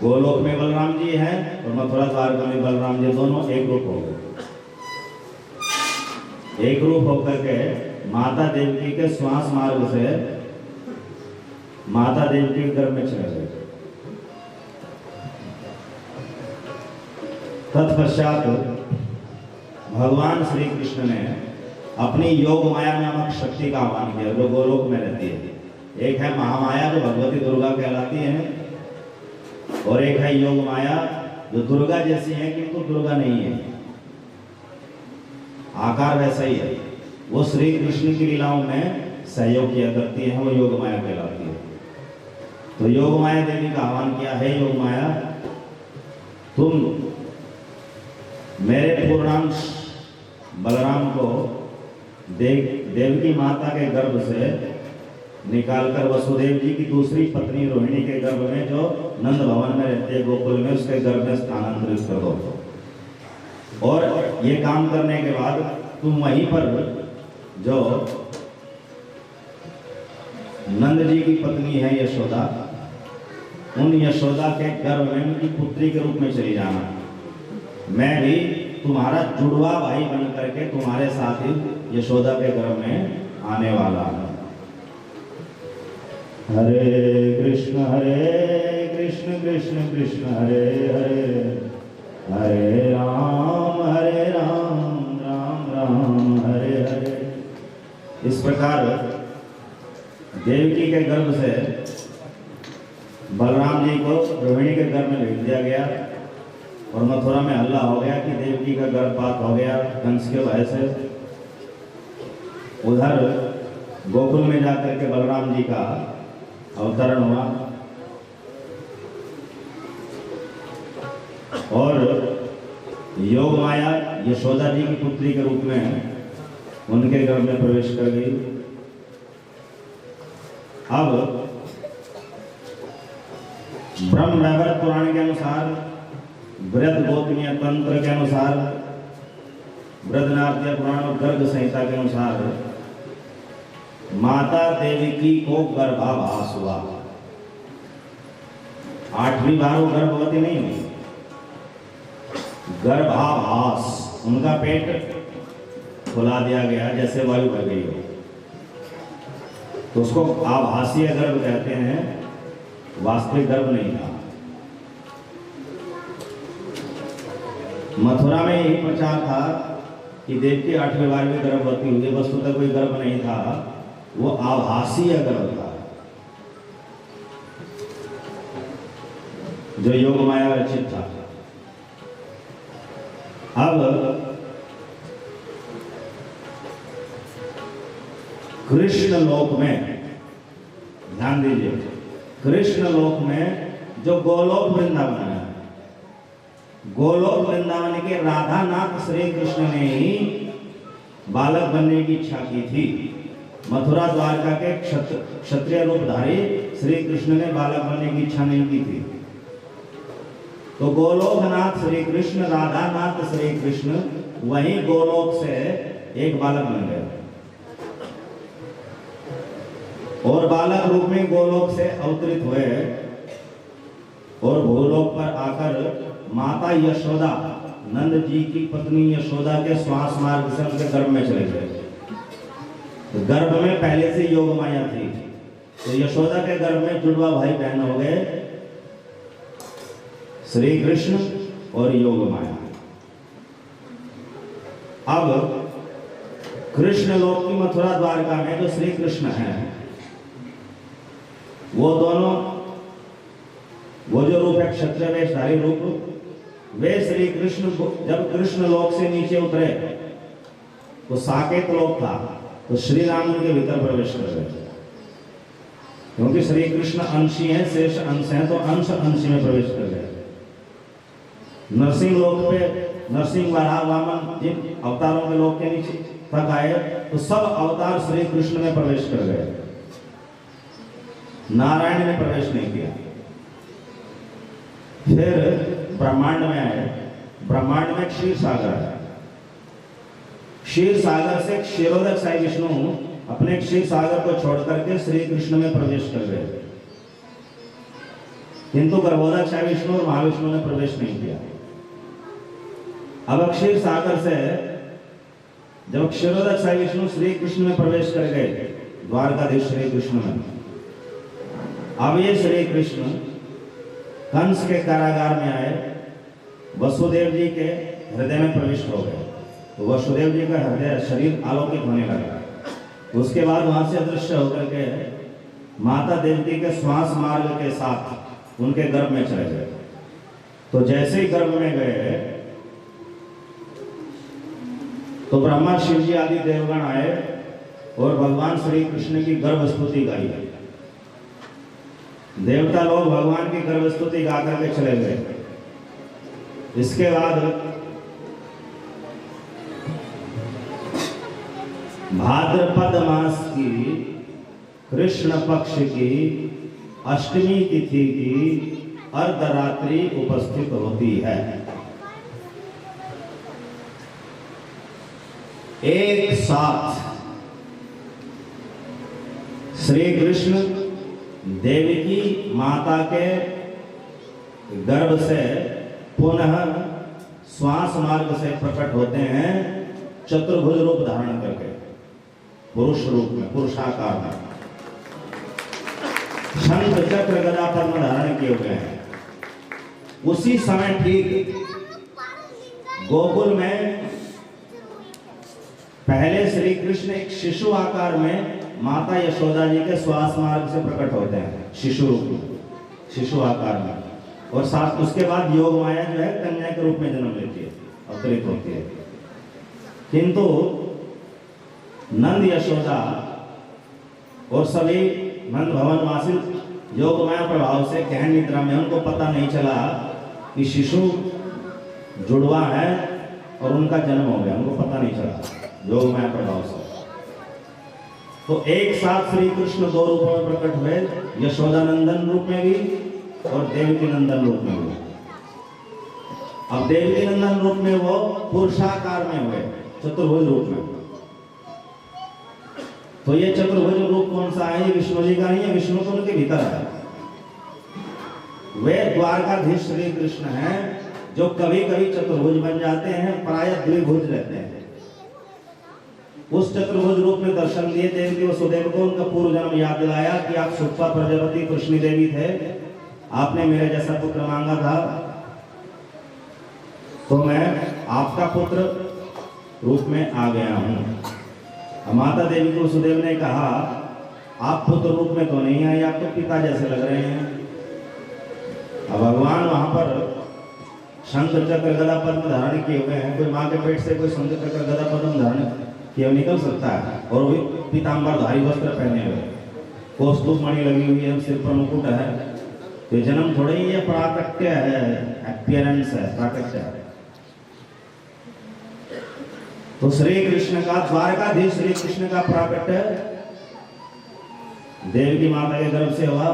गोलोक में बलराम जी हैं और मथुरा द्वारका में बलराम जी, दोनों एक रूप हो गए। एक रूप होकर के माता देवकी के श्वास मार्ग से माता देवकी के गर्भ में चले गए। तत्पश्चात भगवान श्री कृष्ण ने अपनी योग माया नामक शक्ति का आह्वान किया जो गोलोक में रहती है। एक है महामाया जो भगवती दुर्गा कहलाती है, और एक है योग माया जो दुर्गा जैसी है किंतु दुर्गा नहीं है, आकार वैसा ही है। वो श्री कृष्ण की लीलाओं में सहयोग किया करती है, वो योग माया कहलाती है। तो योग माया देवी का आह्वान किया है, योग माया तुम मेरे पूर्णांश बलराम को देवकी माता के गर्भ से निकालकर वसुदेव जी की दूसरी पत्नी रोहिणी के गर्भ में जो नंद भवन में रहते हैं गोकुल में, उसके गर्भ में स्थानांतरित कर दो। और ये काम करने के बाद तुम वहीं पर जो नंद जी की पत्नी है यशोदा, उन यशोदा के गर्भ में उनकी पुत्री के रूप में चली जाना। मैं भी तुम्हारा जुड़वा भाई बन करके तुम्हारे साथ ही यशोदा के गर्भ में आने वाला हूं। हरे कृष्ण कृष्ण कृष्ण हरे हरे, हरे राम राम राम हरे हरे। इस प्रकार देवकी के गर्भ से बलराम जी को रोहिणी के गर्भ में भेज दिया गया और मथुरा में हल्ला हो गया कि देवकी का गर्भपात हो गया कंस के भय से। उधर गोकुल में जाकर के बलराम जी का अवतरण हुआ और योग माया यशोदा जी की पुत्री के रूप में उनके गर्भ में प्रवेश कर गई। अब ब्रह्म वैवर्त पुराण के अनुसार, व्रत गोपनीय तंत्र के अनुसार, वृद्धनाथ्य पुराण और गर्ग संहिता के अनुसार माता देवकी को गर्भाभास हुआ। 8वीं बार वो गर्भवती नहीं हुई, गर्भाभास, उनका पेट खुला दिया गया जैसे वायु बह गई हो। तो उसको आभासीय गर्भ कहते हैं, वास्तविक गर्भ नहीं था। मथुरा में यही प्रचार था कि देवकी 8वीं 12वीं गर्भवती हुई, वस्तुतः कोई गर्भ नहीं था, वो आभासीय गर्भ था जो योग माया रचित था। अब कृष्ण लोक में ध्यान दीजिए, कृष्ण लोक में जो गोलोक वृंदावन है, गोलोक वृंदावन के राधानाथ श्री कृष्ण ने ही बालक बनने की इच्छा की थी। मथुरा द्वारका के क्षत्रिय रूपधारी श्री कृष्ण ने बालक बनने की इच्छा नहीं की थी। तो गोलोकनाथ श्री कृष्ण, राधानाथ श्री कृष्ण वही गोलोक से एक बालक बन गए और बालक रूप में गोलोक से अवतरित हुए और भूलोक पर आकर माता यशोदा, नंद जी की पत्नी यशोदा के श्वास मार्ग से उनके गर्भ में चले गए। तो गर्भ में पहले से योग माया थी, तो यशोदा के गर्भ में जुड़वा भाई बहन हो गए श्री कृष्ण और योग माया। अब कृष्ण लोक की मथुरा द्वारका में जो श्री कृष्ण हैं, वो दोनों, वो जो रूप है क्षत्रिय वेशधारी रूप, वे श्री कृष्ण जब कृष्ण लोक से नीचे उतरे तो साकेत लोक था, तो श्री राम उनके भीतर प्रवेश कर गए। क्योंकि श्री कृष्ण अंशी हैं, शेष अंश हैं, तो अंश अंशी में प्रवेश कर गए। नरसिंह लोक पे नरसिंह, वराह, वामन जिन अवतारों के लोक के नीचे तक आए तो सब अवतार श्री कृष्ण में प्रवेश कर गए, नारायण ने प्रवेश नहीं किया। फिर ब्रह्मांड में आए, ब्रह्मांड में क्षीर सागर है, क्षीर सागर से क्षीरोदक साई विष्णु अपने क्षीर सागर को छोड़ करके श्री कृष्ण में प्रवेश कर गए, किंतु गर्भोदक साई विष्णु और महाविष्णु ने प्रवेश नहीं किया। अब क्षीर सागर से जब क्षीरोदक साई विष्णु श्री कृष्ण में प्रवेश कर गए, द्वारकाधीश श्री कृष्ण में, अब ये श्री कृष्ण कंस के कारागार में आए, वसुदेव जी के हृदय में प्रविष्ट हो गए। तो वसुदेव जी का हृदय शरीर आलोकित होने लगा। उसके बाद वहां से अदृश्य होकर के माता देवती के श्वास मार्ग के साथ उनके गर्भ में चले गए। तो जैसे ही गर्भ में गए तो ब्रह्मा, शिव जी आदि देवगण आए और भगवान श्री कृष्ण की गर्भ स्तुति गाई। देवता लोग भगवान की गर्भ स्तुति गा करके चले गए। इसके बाद भाद्रपद मास की कृष्ण पक्ष की अष्टमी तिथि की अर्धरात्रि उपस्थित होती है। एक साथ श्री कृष्ण देवकी माता के गर्भ से पुनः श्वास मार्ग से प्रकट होते हैं, चतुर्भुज रूप धारण करके, पुरुष रूप में, पुरुषाकार में, शंख चक्र गदा पद्म धारण किए हुए हैं। उसी समय ठीक गोकुल में पहले श्री कृष्ण एक शिशु आकार में माता यशोदा जी के श्वास मार्ग से प्रकट होते हैं, शिशु रूप में, शिशु आकार में, और साथ उसके बाद योग माया जो है कन्या के रूप में जन्म लेती है, अवतरित होती है। किंतु नंद यशोदा और सभी नंद भवन वासी योग माया प्रभाव से गहन निद्रा में, उनको पता नहीं चला कि शिशु जुड़वा है और उनका जन्म हो गया, उनको पता नहीं चला योग माया प्रभाव से। तो एक साथ श्री कृष्ण दो रूपों में प्रकट हुए, यशोदा नंदन रूप में भी और देवकी नंदन रूप में हुए। अब देवकी नंदन रूप में वो पुरुषाकार में हुए, चतुर्भुज रूप में। तो ये चतुर्भुज रूप कौन सा है? ये विष्णु जी का नहीं है, विष्णु तो उनके भीतर है। वे द्वारकाधीश श्री कृष्ण हैं जो कभी कभी चतुर्भुज बन जाते हैं, प्रायः द्विभुज रहते हैं। उस चतुर्भुज रूप में दर्शन दिए देवकी वसुदेव को, उनका पूर्व जन्म याद दिलाया कि आप सुप्पा प्रजापति कृष्णी देवी थे, आपने मेरे जैसा पुत्र मांगा था, तो मैं आपका पुत्र रूप में आ गया हूं। माता देवी को वसुदेव ने कहा, आप पुत्र रूप में तो नहीं आए, आप तो पिता जैसे लग रहे हैं। अब भगवान वहां पर शंख चक्र गदा पद्म धारण किए हुए हैं। कोई माँ के पेट से कोई शंख चक्र गदा पद्म धारण किए निकल सकता है, और भी पीताम्बरधारी वस्त्र पहने हुए, कौस्तुभ मणि लगी हुई है, सिर पर मुकुट है। तो जन्म थोड़े ही, ये प्राकट्य है, अपीयरेंस है, प्राकट्य है। तो श्री कृष्ण का, द्वारकाधीश श्री कृष्ण का प्राकट्य देवकी माता के गर्भ से हुआ,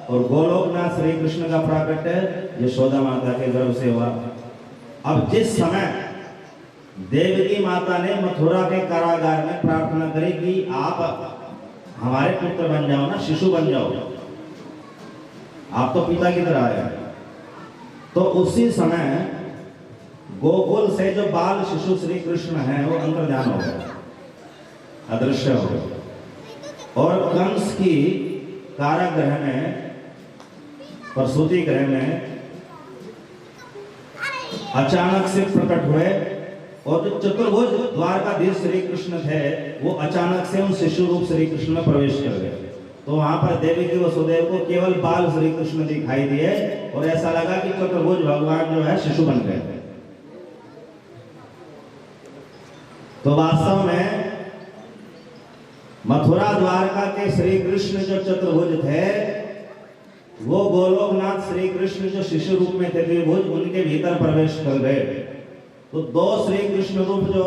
और गोलोकनाथ श्री कृष्ण का प्राकट्य यशोदा माता के गर्भ से हुआ। अब जिस समय देवकी माता ने मथुरा के कारागार में प्रार्थना करी कि आप हमारे पुत्र बन जाओ ना, शिशु बन जाओ, आप तो पिता की तरह आए, तो उसी समय गोकुल से जो बाल शिशु श्री कृष्ण है वो अंतर्ध्यान हो गए, अदृश्य हो गए, और कंस की कारागृह में, प्रसूति गृह में अचानक से प्रकट हुए, और जो चतुर्भुज द्वारकाधीश श्री कृष्ण थे वो अचानक से उन शिशु रूप श्री कृष्ण में प्रवेश कर गए। तो वहां पर देवी की वसुदेव को केवल बाल श्री कृष्ण दिखाई दिए, और ऐसा लगा कि चतुर्भुज भगवान जो है शिशु बन गए। तो वास्तव में मथुरा द्वारका के श्री कृष्ण जो चतुर्भुज थे, वो गोलोकनाथ श्री कृष्ण जो शिशु रूप में थे द्विभुज, उनके भीतर प्रवेश कर गए। तो दो श्री कृष्ण रूप जो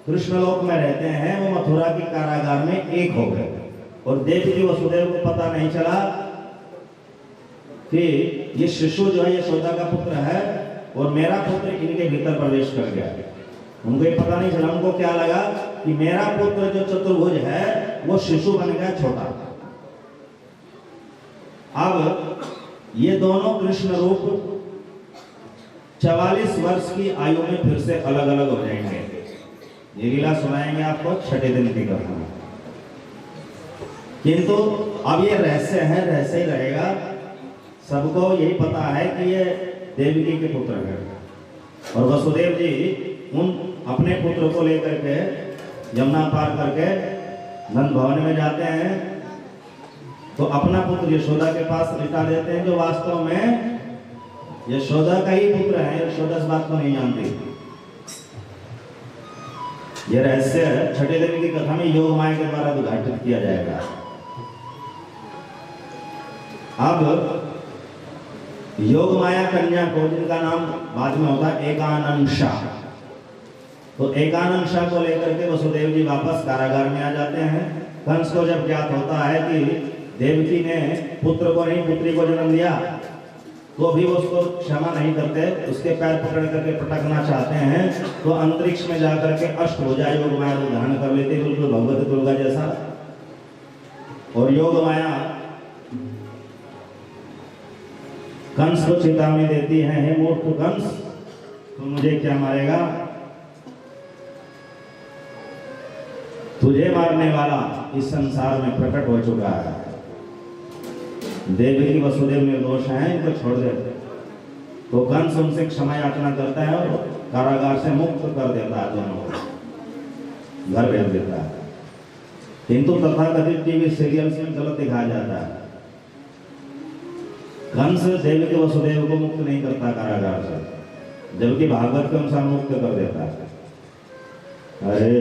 कृष्णलोक में रहते हैं वो मथुरा की कारागार में एक हो गए, और देवी की वसुदेव को पता नहीं चला कि ये शिशु जो है यशोदा का पुत्र है, और मेरा पुत्र इनके भीतर प्रवेश कर गया। उनको ये पता नहीं चला, उनको क्या लगा कि मेरा पुत्र जो चतुर्भुज है वो शिशु बन गया छोटा। अब ये दोनों कृष्ण रूप 44 वर्ष की आयु में फिर से अलग अलग हो जाएंगे। ये लीला सुनाएंगे आपको छठे दिन की कथा में, किंतु अब ये रहस्य है, रहस्य ही रहेगा। सबको यही पता है कि ये देवकी के पुत्र हैं, और वसुदेव जी उन अपने पुत्र को लेकर के यमुना पार करके नंद भवन में जाते हैं, तो अपना पुत्र यशोदा के पास लिटा देते हैं, जो वास्तव में यशोदा का ही पुत्र है। यशोदा इस बात को नहीं जानती। यह रहस्य छठे दिन की कथा में योग माया के द्वारा उद्घाटित किया जाएगा। अब योग माया कन्या को, जिनका नाम बाद में होता है एकानंशा, तो एकानंशा को लेकर के वसुदेव जी वापस कारागार में आ जाते हैं। कंस को जब ज्ञात होता है कि देवकी ने पुत्र को नहीं पुत्री को जन्म दिया, तो भी वो उसको क्षमा नहीं करते, उसके पैर पकड़ करके पटकना चाहते हैं। तो अंतरिक्ष में जाकर के अष्टभुजा योग माया रूप धारण कर लेते, बिल्कुल भगवती दुर्गा जैसा। और योग माया कंस को चेतावनी देती है, हे मूर्ख कंस, तू मुझे क्या मारेगा? तुझे मारने वाला इस संसार में प्रकट हो चुका है। देवी की वसुदेव निर्दोष हैं, इनको छोड़ दे। तो कंस उनसे क्षमा याचना करता है और कारागार से मुक्त कर देता है, दोनों को घर भेज देता है। किंतु तथाकथित टीवी सीरियल्स में गलत दिखाया जाता है। कंस देवी के वसुदेव को मुक्त नहीं करता कारागार से, जबकि भागवत के अनुसार मुक्त कर देता है। हरे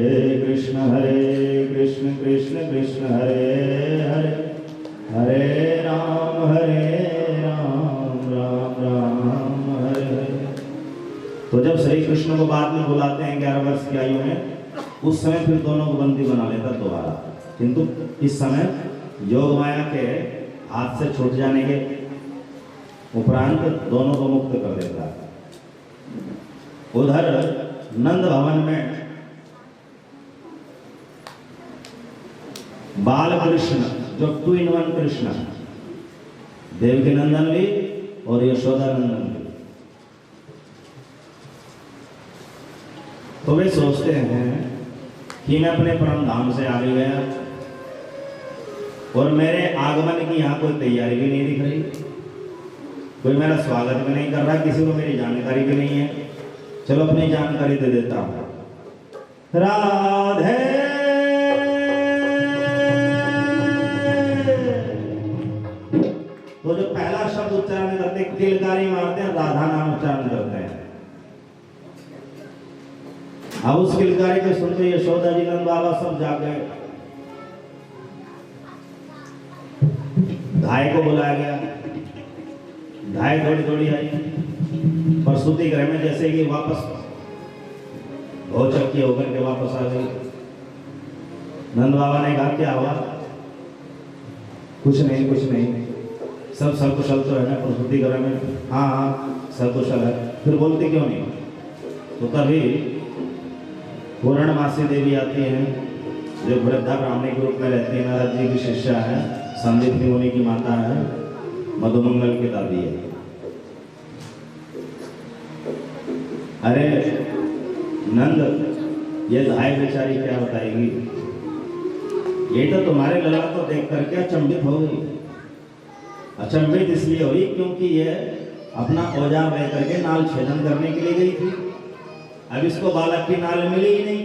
कृष्ण कृष्ण कृष्ण हरे हरे, हरे राम राम राम हरे हरे। तो जब श्री कृष्ण को बाद में बुलाते हैं 11 वर्ष की आयु में, उस समय फिर दोनों को बंदी बना लेता दोबारा। किंतु इस समय योग माया के हाथ से छूट जाने के उपरांत दोनों को मुक्त कर देता है। उधर नंद भवन में बाल कृष्ण जो 2 in 1 कृष्ण, देवकी नंदन भी और यशोदा नंदन भी, तो वे सोचते हैं कि मैं अपने परम धाम से आ गया और मेरे आगमन की यहाँ कोई तैयारी भी नहीं दिख रही, कोई मेरा स्वागत भी नहीं कर रहा, किसी को मेरी जानकारी भी नहीं है। चलो अपनी जानकारी दे देता हूँ। राधे तो जो पहला शब्द उच्चारण करते हैं, किलकारी मारते हैं, राधा नाम उच्चारण करते हैं। अब उस किलकारी को सुनते यशोदा जी नंद बाबा सब जाग गए। धाय को बुलाया गया, धाय थोड़ी थोड़ी आई, प्रसूति गृह में जैसे कि वापस भौचक्की होकर के वापस आ गई। नंद बाबा ने कहा क्या हुआ? कुछ नहीं कुछ नहीं, सब सकुशल तो है ना प्रसूति गृह में? हाँ हाँ सकुशल है। फिर बोलते क्यों नहीं? तो तभी पूर्णमासी देवी आती हैं, जो वृद्धा ब्राह्मणी के रूप में रहती है, नारद जी की शिष्या है, संदीप्ति मुनि की माता है, मधुमंगल की दादी है। अरे नंद, ये धाय बेचारी क्या बताएगी? ये तो तुम्हारे लला को देख करके अचंभित हो गई। अचंभित इसलिए हुई क्योंकि ये अपना औजार लेकर के नाल छेदन करने के लिए गई थी। अब इसको बालक की नाल मिली ही नहीं।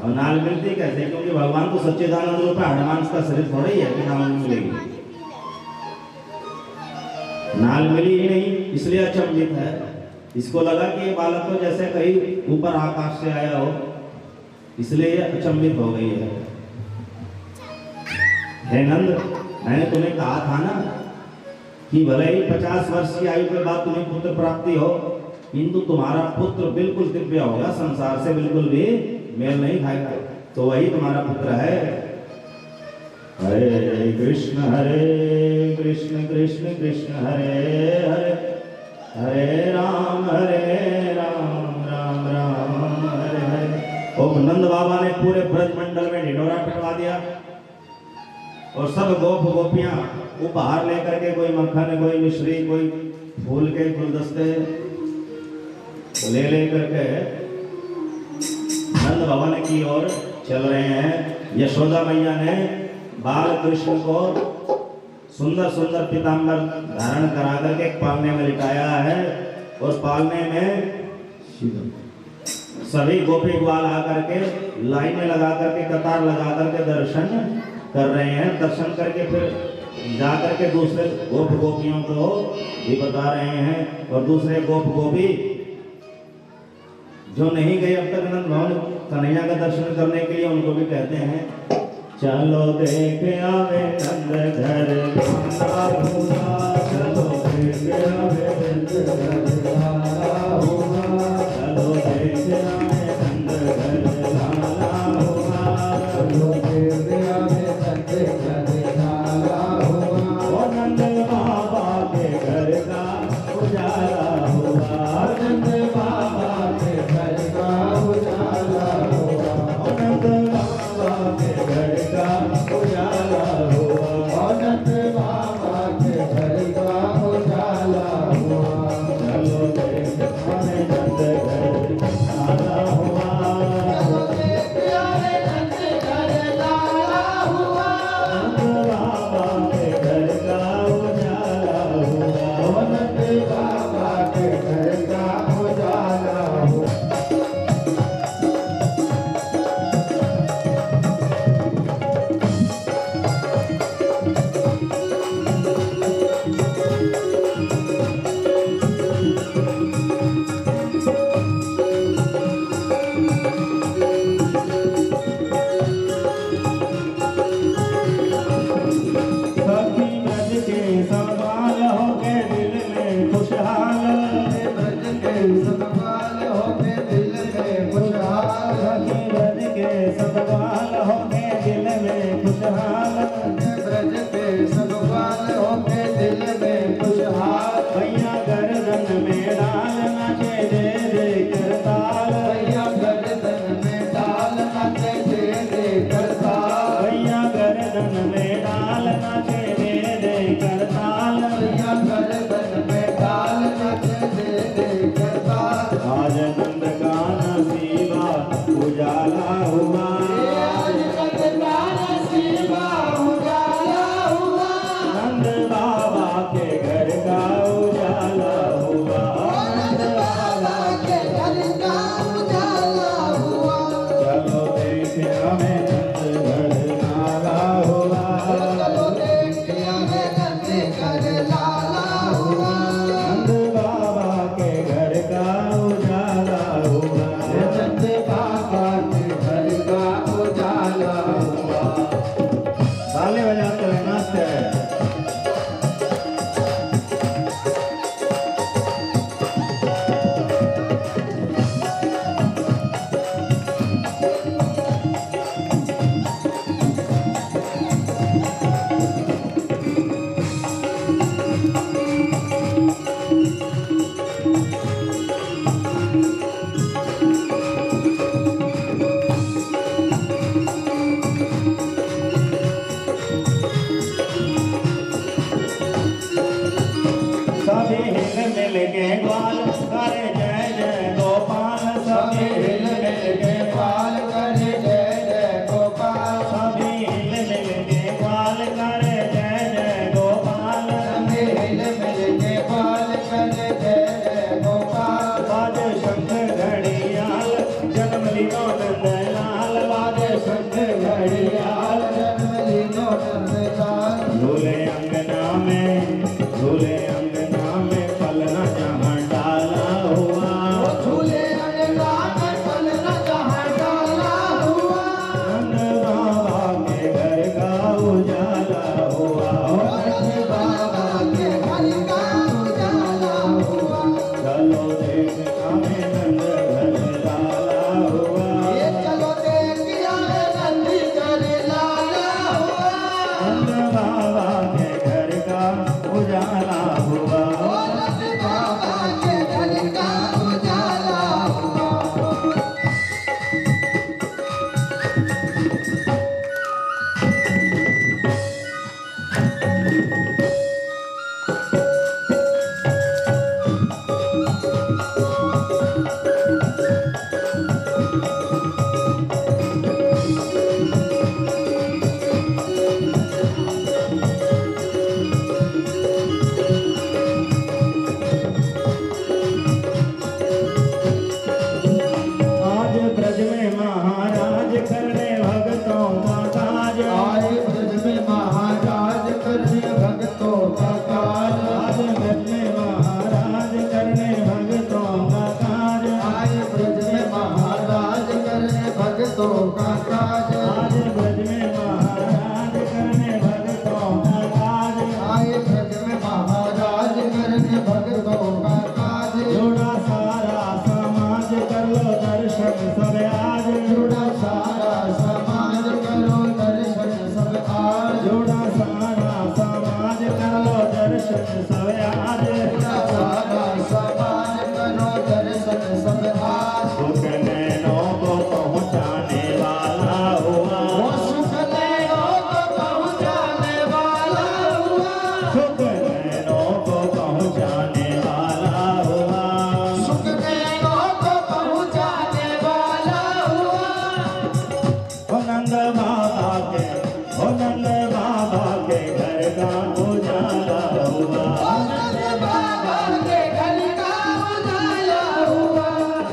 अब नाल मिलती कैसे? क्योंकि भगवान तो सच्चिदानंद रूप है, हनुमान का शरीर थोड़ा ही है कि नाल मिलेगी। नाल मिली ही नहीं, इसलिए अचंभित है। इसको लगा कि ये बालक तो जैसे कहीं ऊपर आकाश से आया हो, इसलिए अचंभित हो गई है। हे नंद, मैंने तुम्हें कहा था ना कि भले ही 50 वर्ष की आयु के बाद तुम्हें पुत्र प्राप्ति हो, किंतु तुम्हारा पुत्र बिल्कुल दिव्य होगा, संसार से बिल्कुल भी मेल नहीं खाएगा। तो वही तुम्हारा पुत्र है। हरे कृष्ण कृष्ण कृष्ण हरे हरे, हरे राम राम राम हरे हरे। और नंद बाबा ने पूरे ब्रज मंडल में ढिंढोरा पिटवा दिया और सब गोप गोपियां उपहार लेकर के, कोई मक्खन, कोई मिश्री, कोई फूल के गुलदस्ते ले करके नंद भवन की ओर चल रहे हैं। यशोदा मैया ने बाल कृष्ण को सुंदर सुंदर पीताम्बर धारण करा करके एक पालने में लिटाया है और पालने में सभी गोपी ग्वाल आकर के लाइनें लगा करके, कतार लगा करके दर्शन कर रहे हैं। दर्शन करके फिर जाकर के दूसरे गोप गोपियों को भी बता रहे हैं। और दूसरे गोप गोपी जो नहीं गए अब तक नंद भवन कन्हैया का दर्शन करने के लिए, उनको भी कहते हैं चलो देख आवे नंद घर लाला हुआ, चलो देख आवे नंद घर लाला हुआ, चलो देख आवे नंद घर लाला हुआ, चलो देख आवे नंद घर लाला हुआ। वो नंद बाबा के घर का उजाला हुआ, नंद बाबा के घर का उजाला हुआ, नंद बाबा के घर का उजाला हुआ, नंद बाबा के घर का उजाला हुआ। चलो देख आवे नंद घर लाला हुआ, चलो देख आवे नंद घर लाला हुआ, नंद बाबा के घर का उजाला हुआ, नंद बाबा के घर का उजाला हुआ। सखी ब्रज के संभाल हो के दिल में खुशहाल, ब्रज के संभाल हो के दिल में खुशहाल, सखी ब्रज के संभाल हो के दिल में खुशहाल, ब्रज के संभाल हो के दिल में खुशहाल। भैया गर्दन में डाल नाचे दे दे करताल, भैया गर्दन में डाल नाचे दे दे करताल, भैया गर्दन में डाल नाचे दे दे करताल, भैया गर्दन में डाल नाचे दे दे करताल। आज नंद का नसीबा पूजा उजाला हुआ। नंद बाबा के घर का उजाला हुआ। चलो देख हमें नंद घर नाला हुआ। नंद बाबा के घर का उजाला हुआ। ताली बजाते हुए नाचते हैं। सभी हिल मिल के ग्वाल करे जय जय गोपाल। सभी हिल मिल के ग्वाल करे जय जय गोपाल। सभी हिल मिल के ग्वाल करे जय जय गोपाल। बाजे शंख घड़ियाल जन्म लियो नंदलाल। बाजे शंख घड़ियाल झूले अंगना में, झूले अंगना में पलना जहाँ डाला हुआ। नंद बाबा के घर का उजाला हुआ। चलो देख हमें नंद घर डाला हुआ। नंद बाबा के घर का उजाला हुआ। आज ब्रज में महाराज करने भक्तों का काज। आज ब्रज में महाराज करने भक्तों का काज। आज ब्रज में महाराज करने भक्तों का काज। आज ब्रज में महाराज करने भक्तों का काज। आज ब्रज में महाराज करने भक्तों का काज। आज ब्रज में महाराज करने भक्तों का काज। जोड़ा सारा समाज कर लो दर्शन सब आज। जोड़ा सारा समाज करो दर्शन सब आज। जोड़ा सारा समाज कर लो दर्शन सब आज। जोड़ा सारा समाज करो दर्शन सब आज। सुख नैनों को पहुँचाने वाला हुआ। सुख नैनों को पहुँचाने वाला हुआ। सुख नैनों को पहुँचाने वाला हुआ। सुख नैनों को पहुँचाने वाला हुआ। ओ नंद बाबा के, ओ नंद बाबा के घर का उजाला हुआ।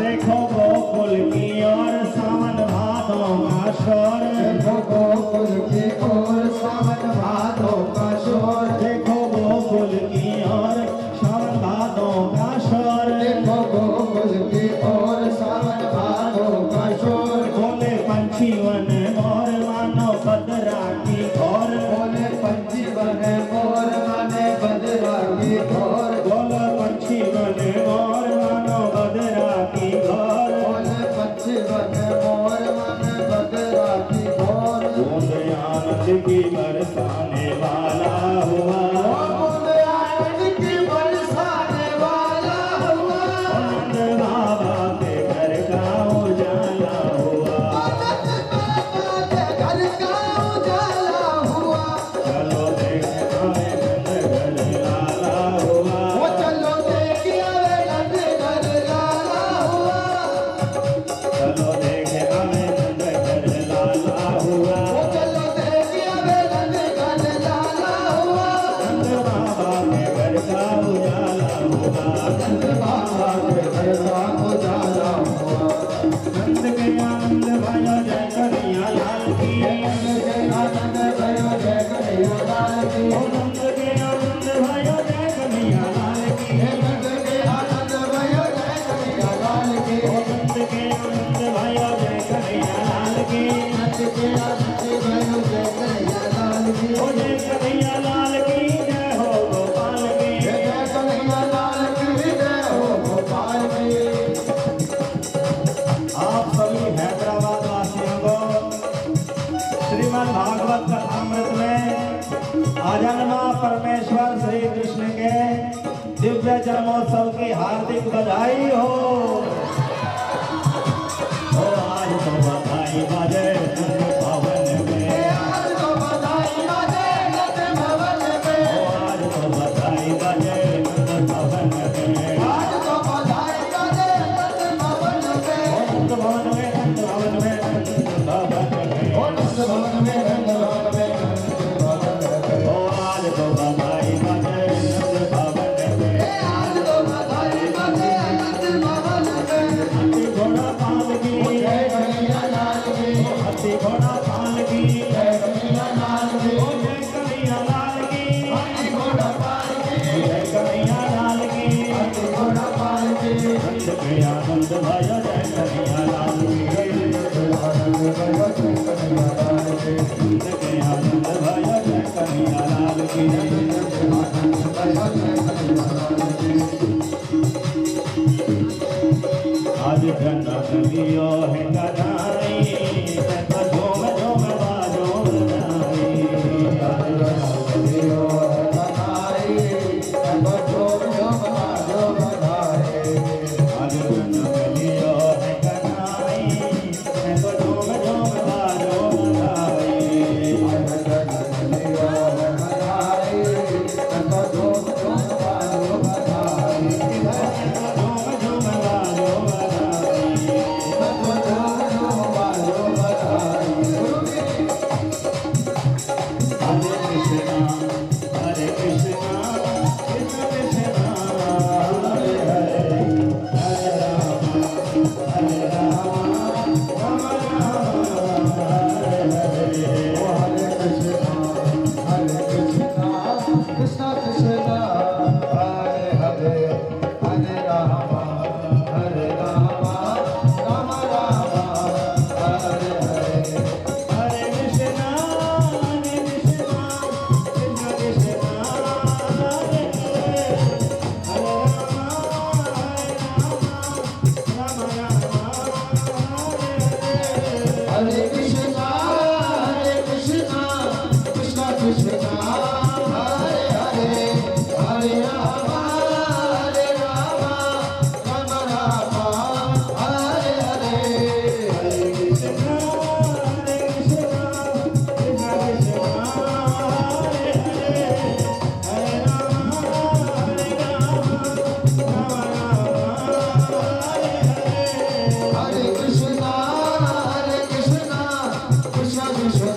देखो गोकुल की ओर सावन भादों का शोर। देखो गोकुल की ओर सावन भादों का शोर। देखो गोकुल की ओर सावन भादों का शोर। देखो गोकुल की ओर सावन भादों का शोर। बोले पंछी वन मोर मानो बदरा की घोर। बोले पंछी वन मोर माने बदरा की घोर। बोले पंछी वन मोर मानो बदरा की घोर। बोले पंछी वन मोर माने बदरा की घोर। बूंद आनंद की बरसाने वाला हुआ। बूंद आनंद की बरसाने वाला हुआ। नंद बाबा के घर का उजाला हुआ। जय कन्हैया लाल की आनंद भयो जय कन्हैया लाल की आनंद के आनंद भयो जय कन्हैया लाल की आनंद के आनंद भयो जय कन्हैया लाल की आनंद के आनंद भयो जय कन्हैया लाल की आनंद के आनंद भयो जय कन्हैया लाल की ओ जय कन्हैया लाल की जय हो गोपाल की जय कन्हैया लाल की जय हो गोपाल की। आप सभी हैदराबाद वासियों को श्रीमद् भागवत कथामृत में आजन्मा परमेश्वर श्री कृष्ण के दिव्य जन्मोत्सव की हार्दिक बधाई हो। आज तो बधाई बाजे नंद भवन में, आज तो बधाई बाजे नंद भवन में, आज तो बधाई बाजे नंद भवन में, आज तो बधाई बाजे नंद भवन में, नंद भवन में, नंद भवन में, नंद भवन में, नंद भवन में, नंद भवन में, आज तो बधाई बाजे नंद भवन में, आज तो बधाई बाजे नंद भवन में। हाथी घोड़ा पाल की जय कन्हैया लाल की, हाथी घोड़ा पाल की जय कन्हैया लाल की, जय कन्हैया लाल की, हाथी घोड़ा पाल की जय कन्हैया लाल की, हाथी घोड़ा पाल की नंद के आनंद भयो जय कन्हैया लाल की, आनंद भयो जय कन्हैया लाल की, नंद के आनंद भयो जय कन्हैया लाल की, आनंद भयो जय कन्हैया लाल की। आज जन्नत लियो है गदाई, तो झूम झूम बाजो बजाई, आज जन्नत लियो है गदाई, तो झूम झूम बाजो बजाई, आज जन्नत लियो है गदाई, तो झूम झूम बाजो बजाई, आज जन्नत लियो है गदाई, तो झूम झूम बाजो बजाई, झूम झूम बाजो हरे कृष्णा कृष्ण कृष्णा हरे हरे, हरे राम राम राम हरे हरे, हरे कृष्णा कृष्ण कृष्ण हरे हरे, हरे राम राम राम हरे हरे, हरे कृष्णा कृष्ण कृष्ण हरे हरे, हरे राम राम हरे हरे, हरे कृष्णा कृष्ण कृष्ण हरे हरे, हरे राम राम राम हरे हरे, हरे कृष्णा कृष्ण कृष्ण हरे हरे, हरे राम हरे हरे, हरे कृष्णा कृष्ण कृष्ण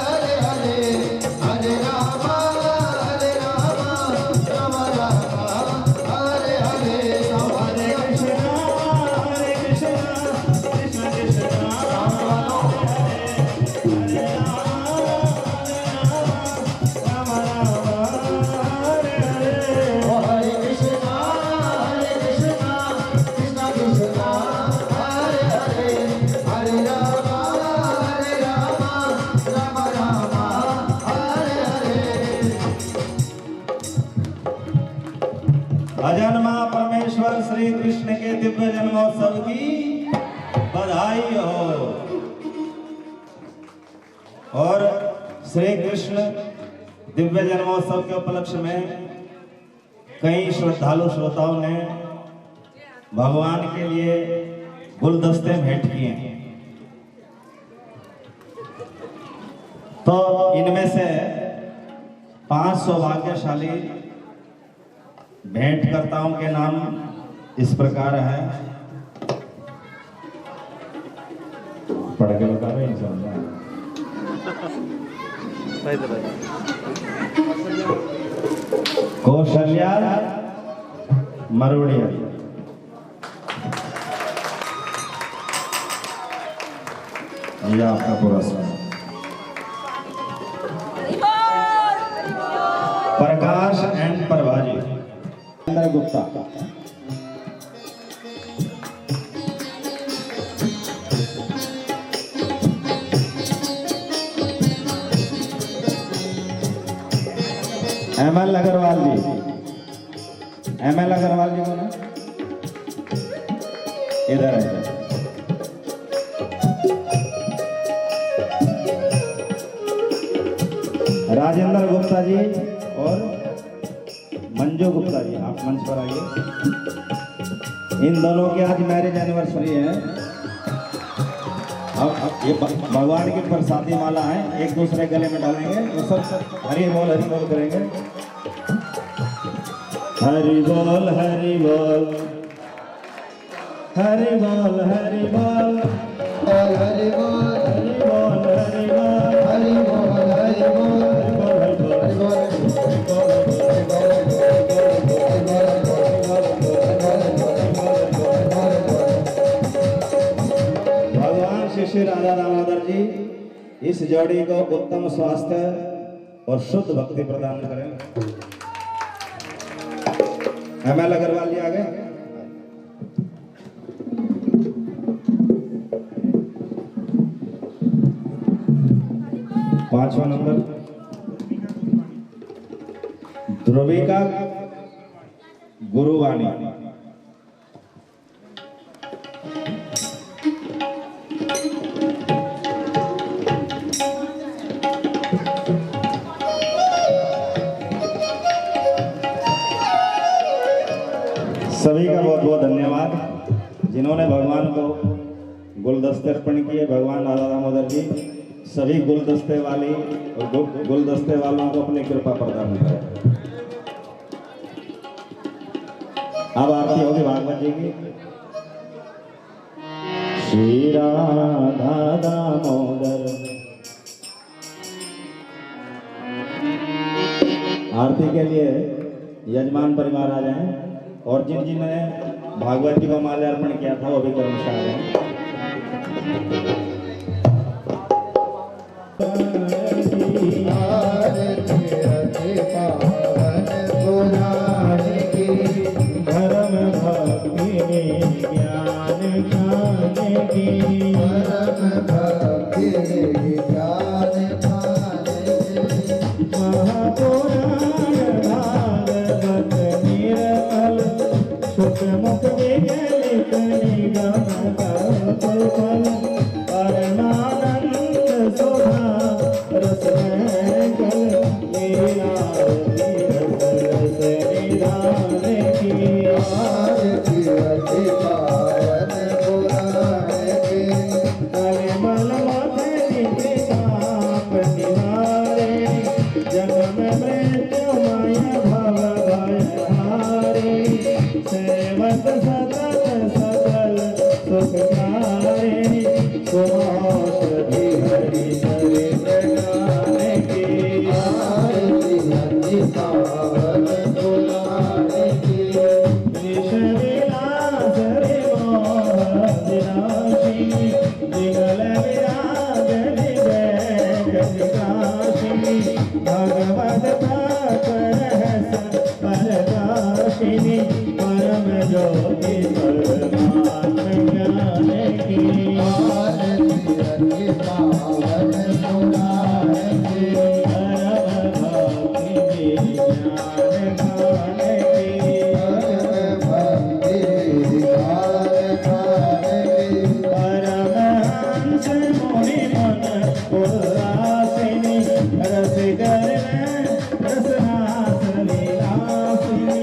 हरे हरे, हरे राम राम हरे हरे, हरे कृष्णा कृष्ण कृष्ण राम हरे हरे, हरे राम हरे हरे, हरे कृष्णा कृष्ण कृष्ण हरे हरे, हरे राम राम हरे हरे। अजन्मा परमेश्वर श्री कृष्ण के दिव्य जन्मोत्सव की बधाई हो। और श्री कृष्ण दिव्य जन्मोत्सव के उपलक्ष्य में कई श्रद्धालु श्रोताओं ने भगवान के लिए गुलदस्ते भेंट किए हैं। तो इनमें से 5 सौभाग्यशाली भेंटकर्ताओं के नाम इस प्रकार है। पढ़ के बता रहे हैं समझा। कौशल्या मरोड़िया, ये आपका पुरस्कार। Prakash and Prabhaji Rajendra Gupta. ML Agarwal ji, ML Agarwal ji को ना इधर है। राजेंद्र गुप्ता जी और मंजू गुप्ता जी, आप मंच पर आइए। इन दोनों की आज मैरिज एनिवर्सरी है। अब ये भगवान की प्रसादी माला है, एक दूसरे गले में डालेंगे तो सब हरि बोल करेंगे। हरि बोल हरि बोल हरि बोल हरि बोल हरि बोल हरि बोल हरि बोल हरि बोल हरि बोल। भगवान श्री श्री राधा दामोदर जी इस जोड़ी को उत्तम स्वास्थ्य और शुद्ध भक्ति प्रदान करें। ML अग्रवाल जी आ गए। पांचवा नंबर ध्रुविका गुरुवाणी। सभी का बहुत बहुत धन्यवाद जिन्होंने भगवान को गुलदस्ते अर्पण किए। भगवान राधा दामोदर जी सभी गुलदस्ते वाली और गुलदस्ते वालों को अपनी कृपा प्रदान करें। अब आरती होगी भागवत जी की। श्री राधा दामोदर। आरती के लिए यजमान परिवार आ जाएं और जिन जिन्होंने भागवत जी को माल्यार्पण किया था वो भी कर्मशः आ जाएं। धर्म भक्ति ज्ञान मुख परमानंद शोभा रस जन्म मृत्यु माया भव भयहारी सेवक सतत सकल सुखकारी सुमौषधि हरि चरित गाने की आरती हरि पावन बुलाने की विष विलास रे मोह विनाशी दिगल विराग काशी भगवत परकाशिनी परम ज्योति परमात्म ज्ञान की आरती हरि पावन बुलाने की परम भक्ति ज्ञान गाने की परम भक्ति ज्ञान गाने की परमहंस मुनि मन उल्लासिनी रसिकर रसनाथ लीलासिनी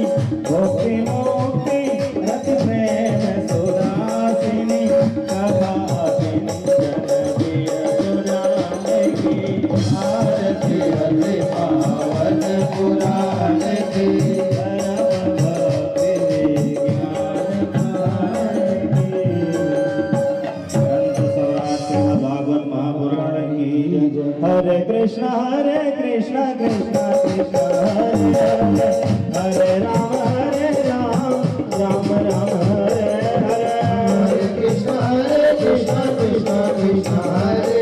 भक्ति मुक्ति रति प्रेम सुदासिनी कथासिनी जनप्रिय सुराने की आरती हरि पावन पुराने की परम भक्ति ज्ञान गाने की। ग्रंथ सौराष्ट्र भागवत महापुराण की। हरे कृष्णा कृष्णा कृष्णा हरे हरे हरे राम राम राम हरे हरे हरे कृष्णा कृष्णा कृष्णा हरे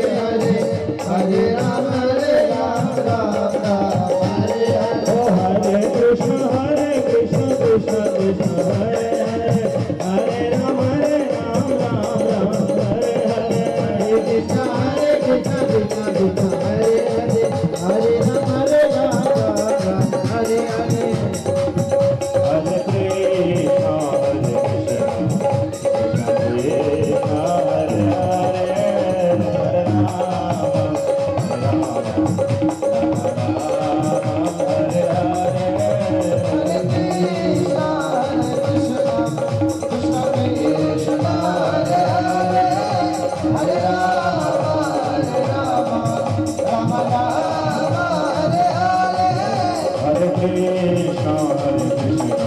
कृष्णा हरे कृष्णा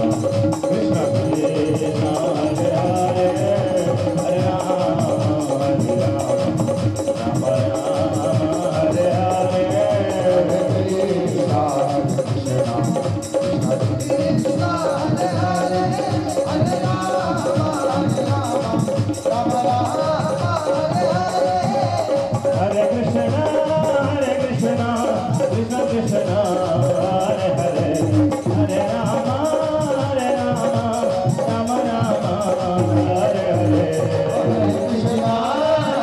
कृष्ण कृष्ण हरे हरे हरे राम राम हरे हरे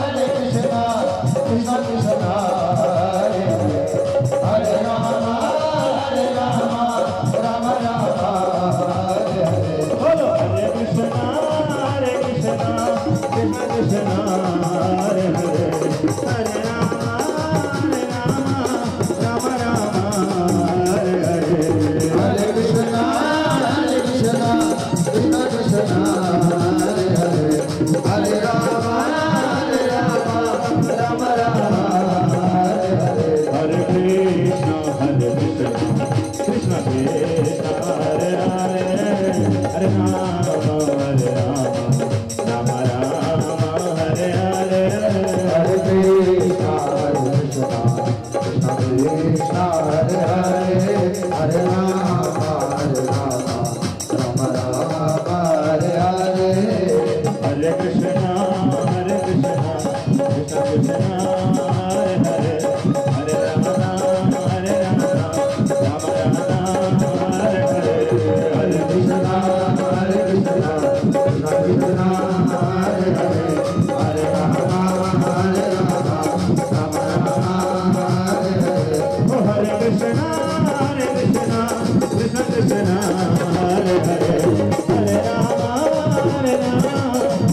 हरे कृष्णा कृष्ण कृष्ण हरे हरे हरे राम राम राम हरे हरे बोलो हरे कृष्णा कृष्ण कृष्ण हरे हरे हरे राम राम राम हरे हरे हरे कृष्णा कृष्ण कृष्ण हरे हरे हरे राम राम राम हरे हरे हरे कृष्ण कृष्ण कृष्ण हरे हरे हरे राम राम राम हरे हरे हरे कृष्णा कृष्ण कृष्ण हरे हरे हरे राम राम राम हरे हरे हरे कृष्णा कृष्ण कृष्ण हरे हरे हरे राम राम हरे हरे हरे कृष्णा कृष्ण कृष्ण हरे हरे हरे राम राम हरे हरे हरे कृष्णा कृष्ण कृष्ण हरे हरे हरे राम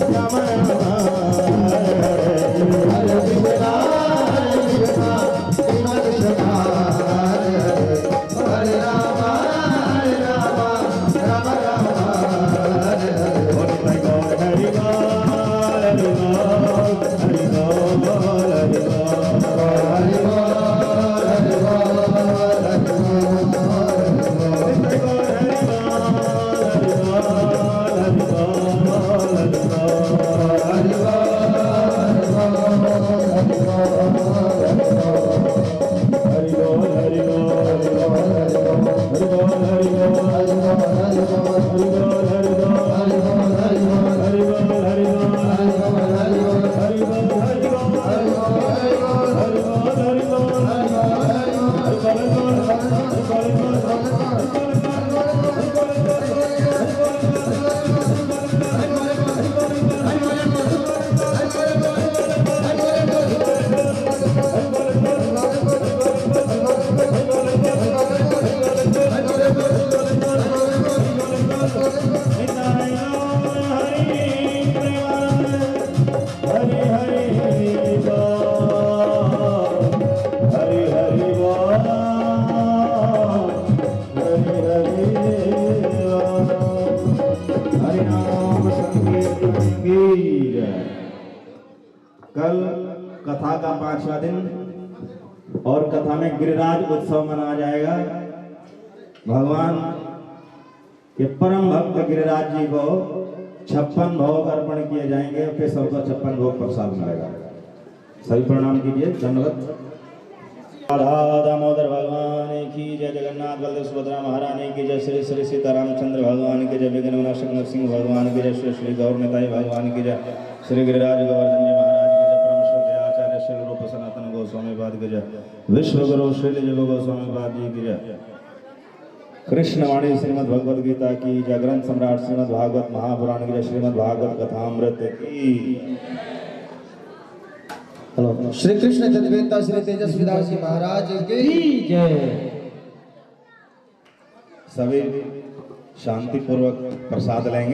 राम राम हरे हरे हरे कृष्णा कृष्ण कृष्ण हरे हरे हरे राम राम हरे हरे हरि बोल हरि बोल हरि बोल हरि कल कथा का 5वां दिन और कथा में गिरिराज उत्सव मनाया जाएगा। भगवान के परम भक्त गिरिराज जी को 56 भोग अर्पण किए जाएंगे और फिर सबको 56 भोग प्रसाद मिलेगा। सभी प्रणाम कीजिए, धन्यवाद। राधा दामोदर भगवान की जय, जगन्नाथ बलदेव सुभद्रा महारानी की जय, श्री श्री सीतारामचंद्र भगवान की जय, विघ्न विनाशक नरसिंह भगवान की जय, श्री श्री गौर निताई भगवान की जय, श्री गिरिराज गोवर्धन जी महाराज की जय, परम श्रद्धेय आचार्य श्री रूप सनातन गोस्वामी पाद की जय, विश्व गुरु श्री निज गोस्वामी पाद जी की जय। कृष्णवाणी श्रीमद् भगवद गीता की जय, ग्रंथ सम्राट श्रीमद् भागवत महापुराण की जय, श्रीमद् भागवत कथामृत की। श्री कृष्ण चतुर्वेद श्री तेजस्वीदास जी महाराज की जय। सभी शांति पूर्वक प्रसाद लेंगे।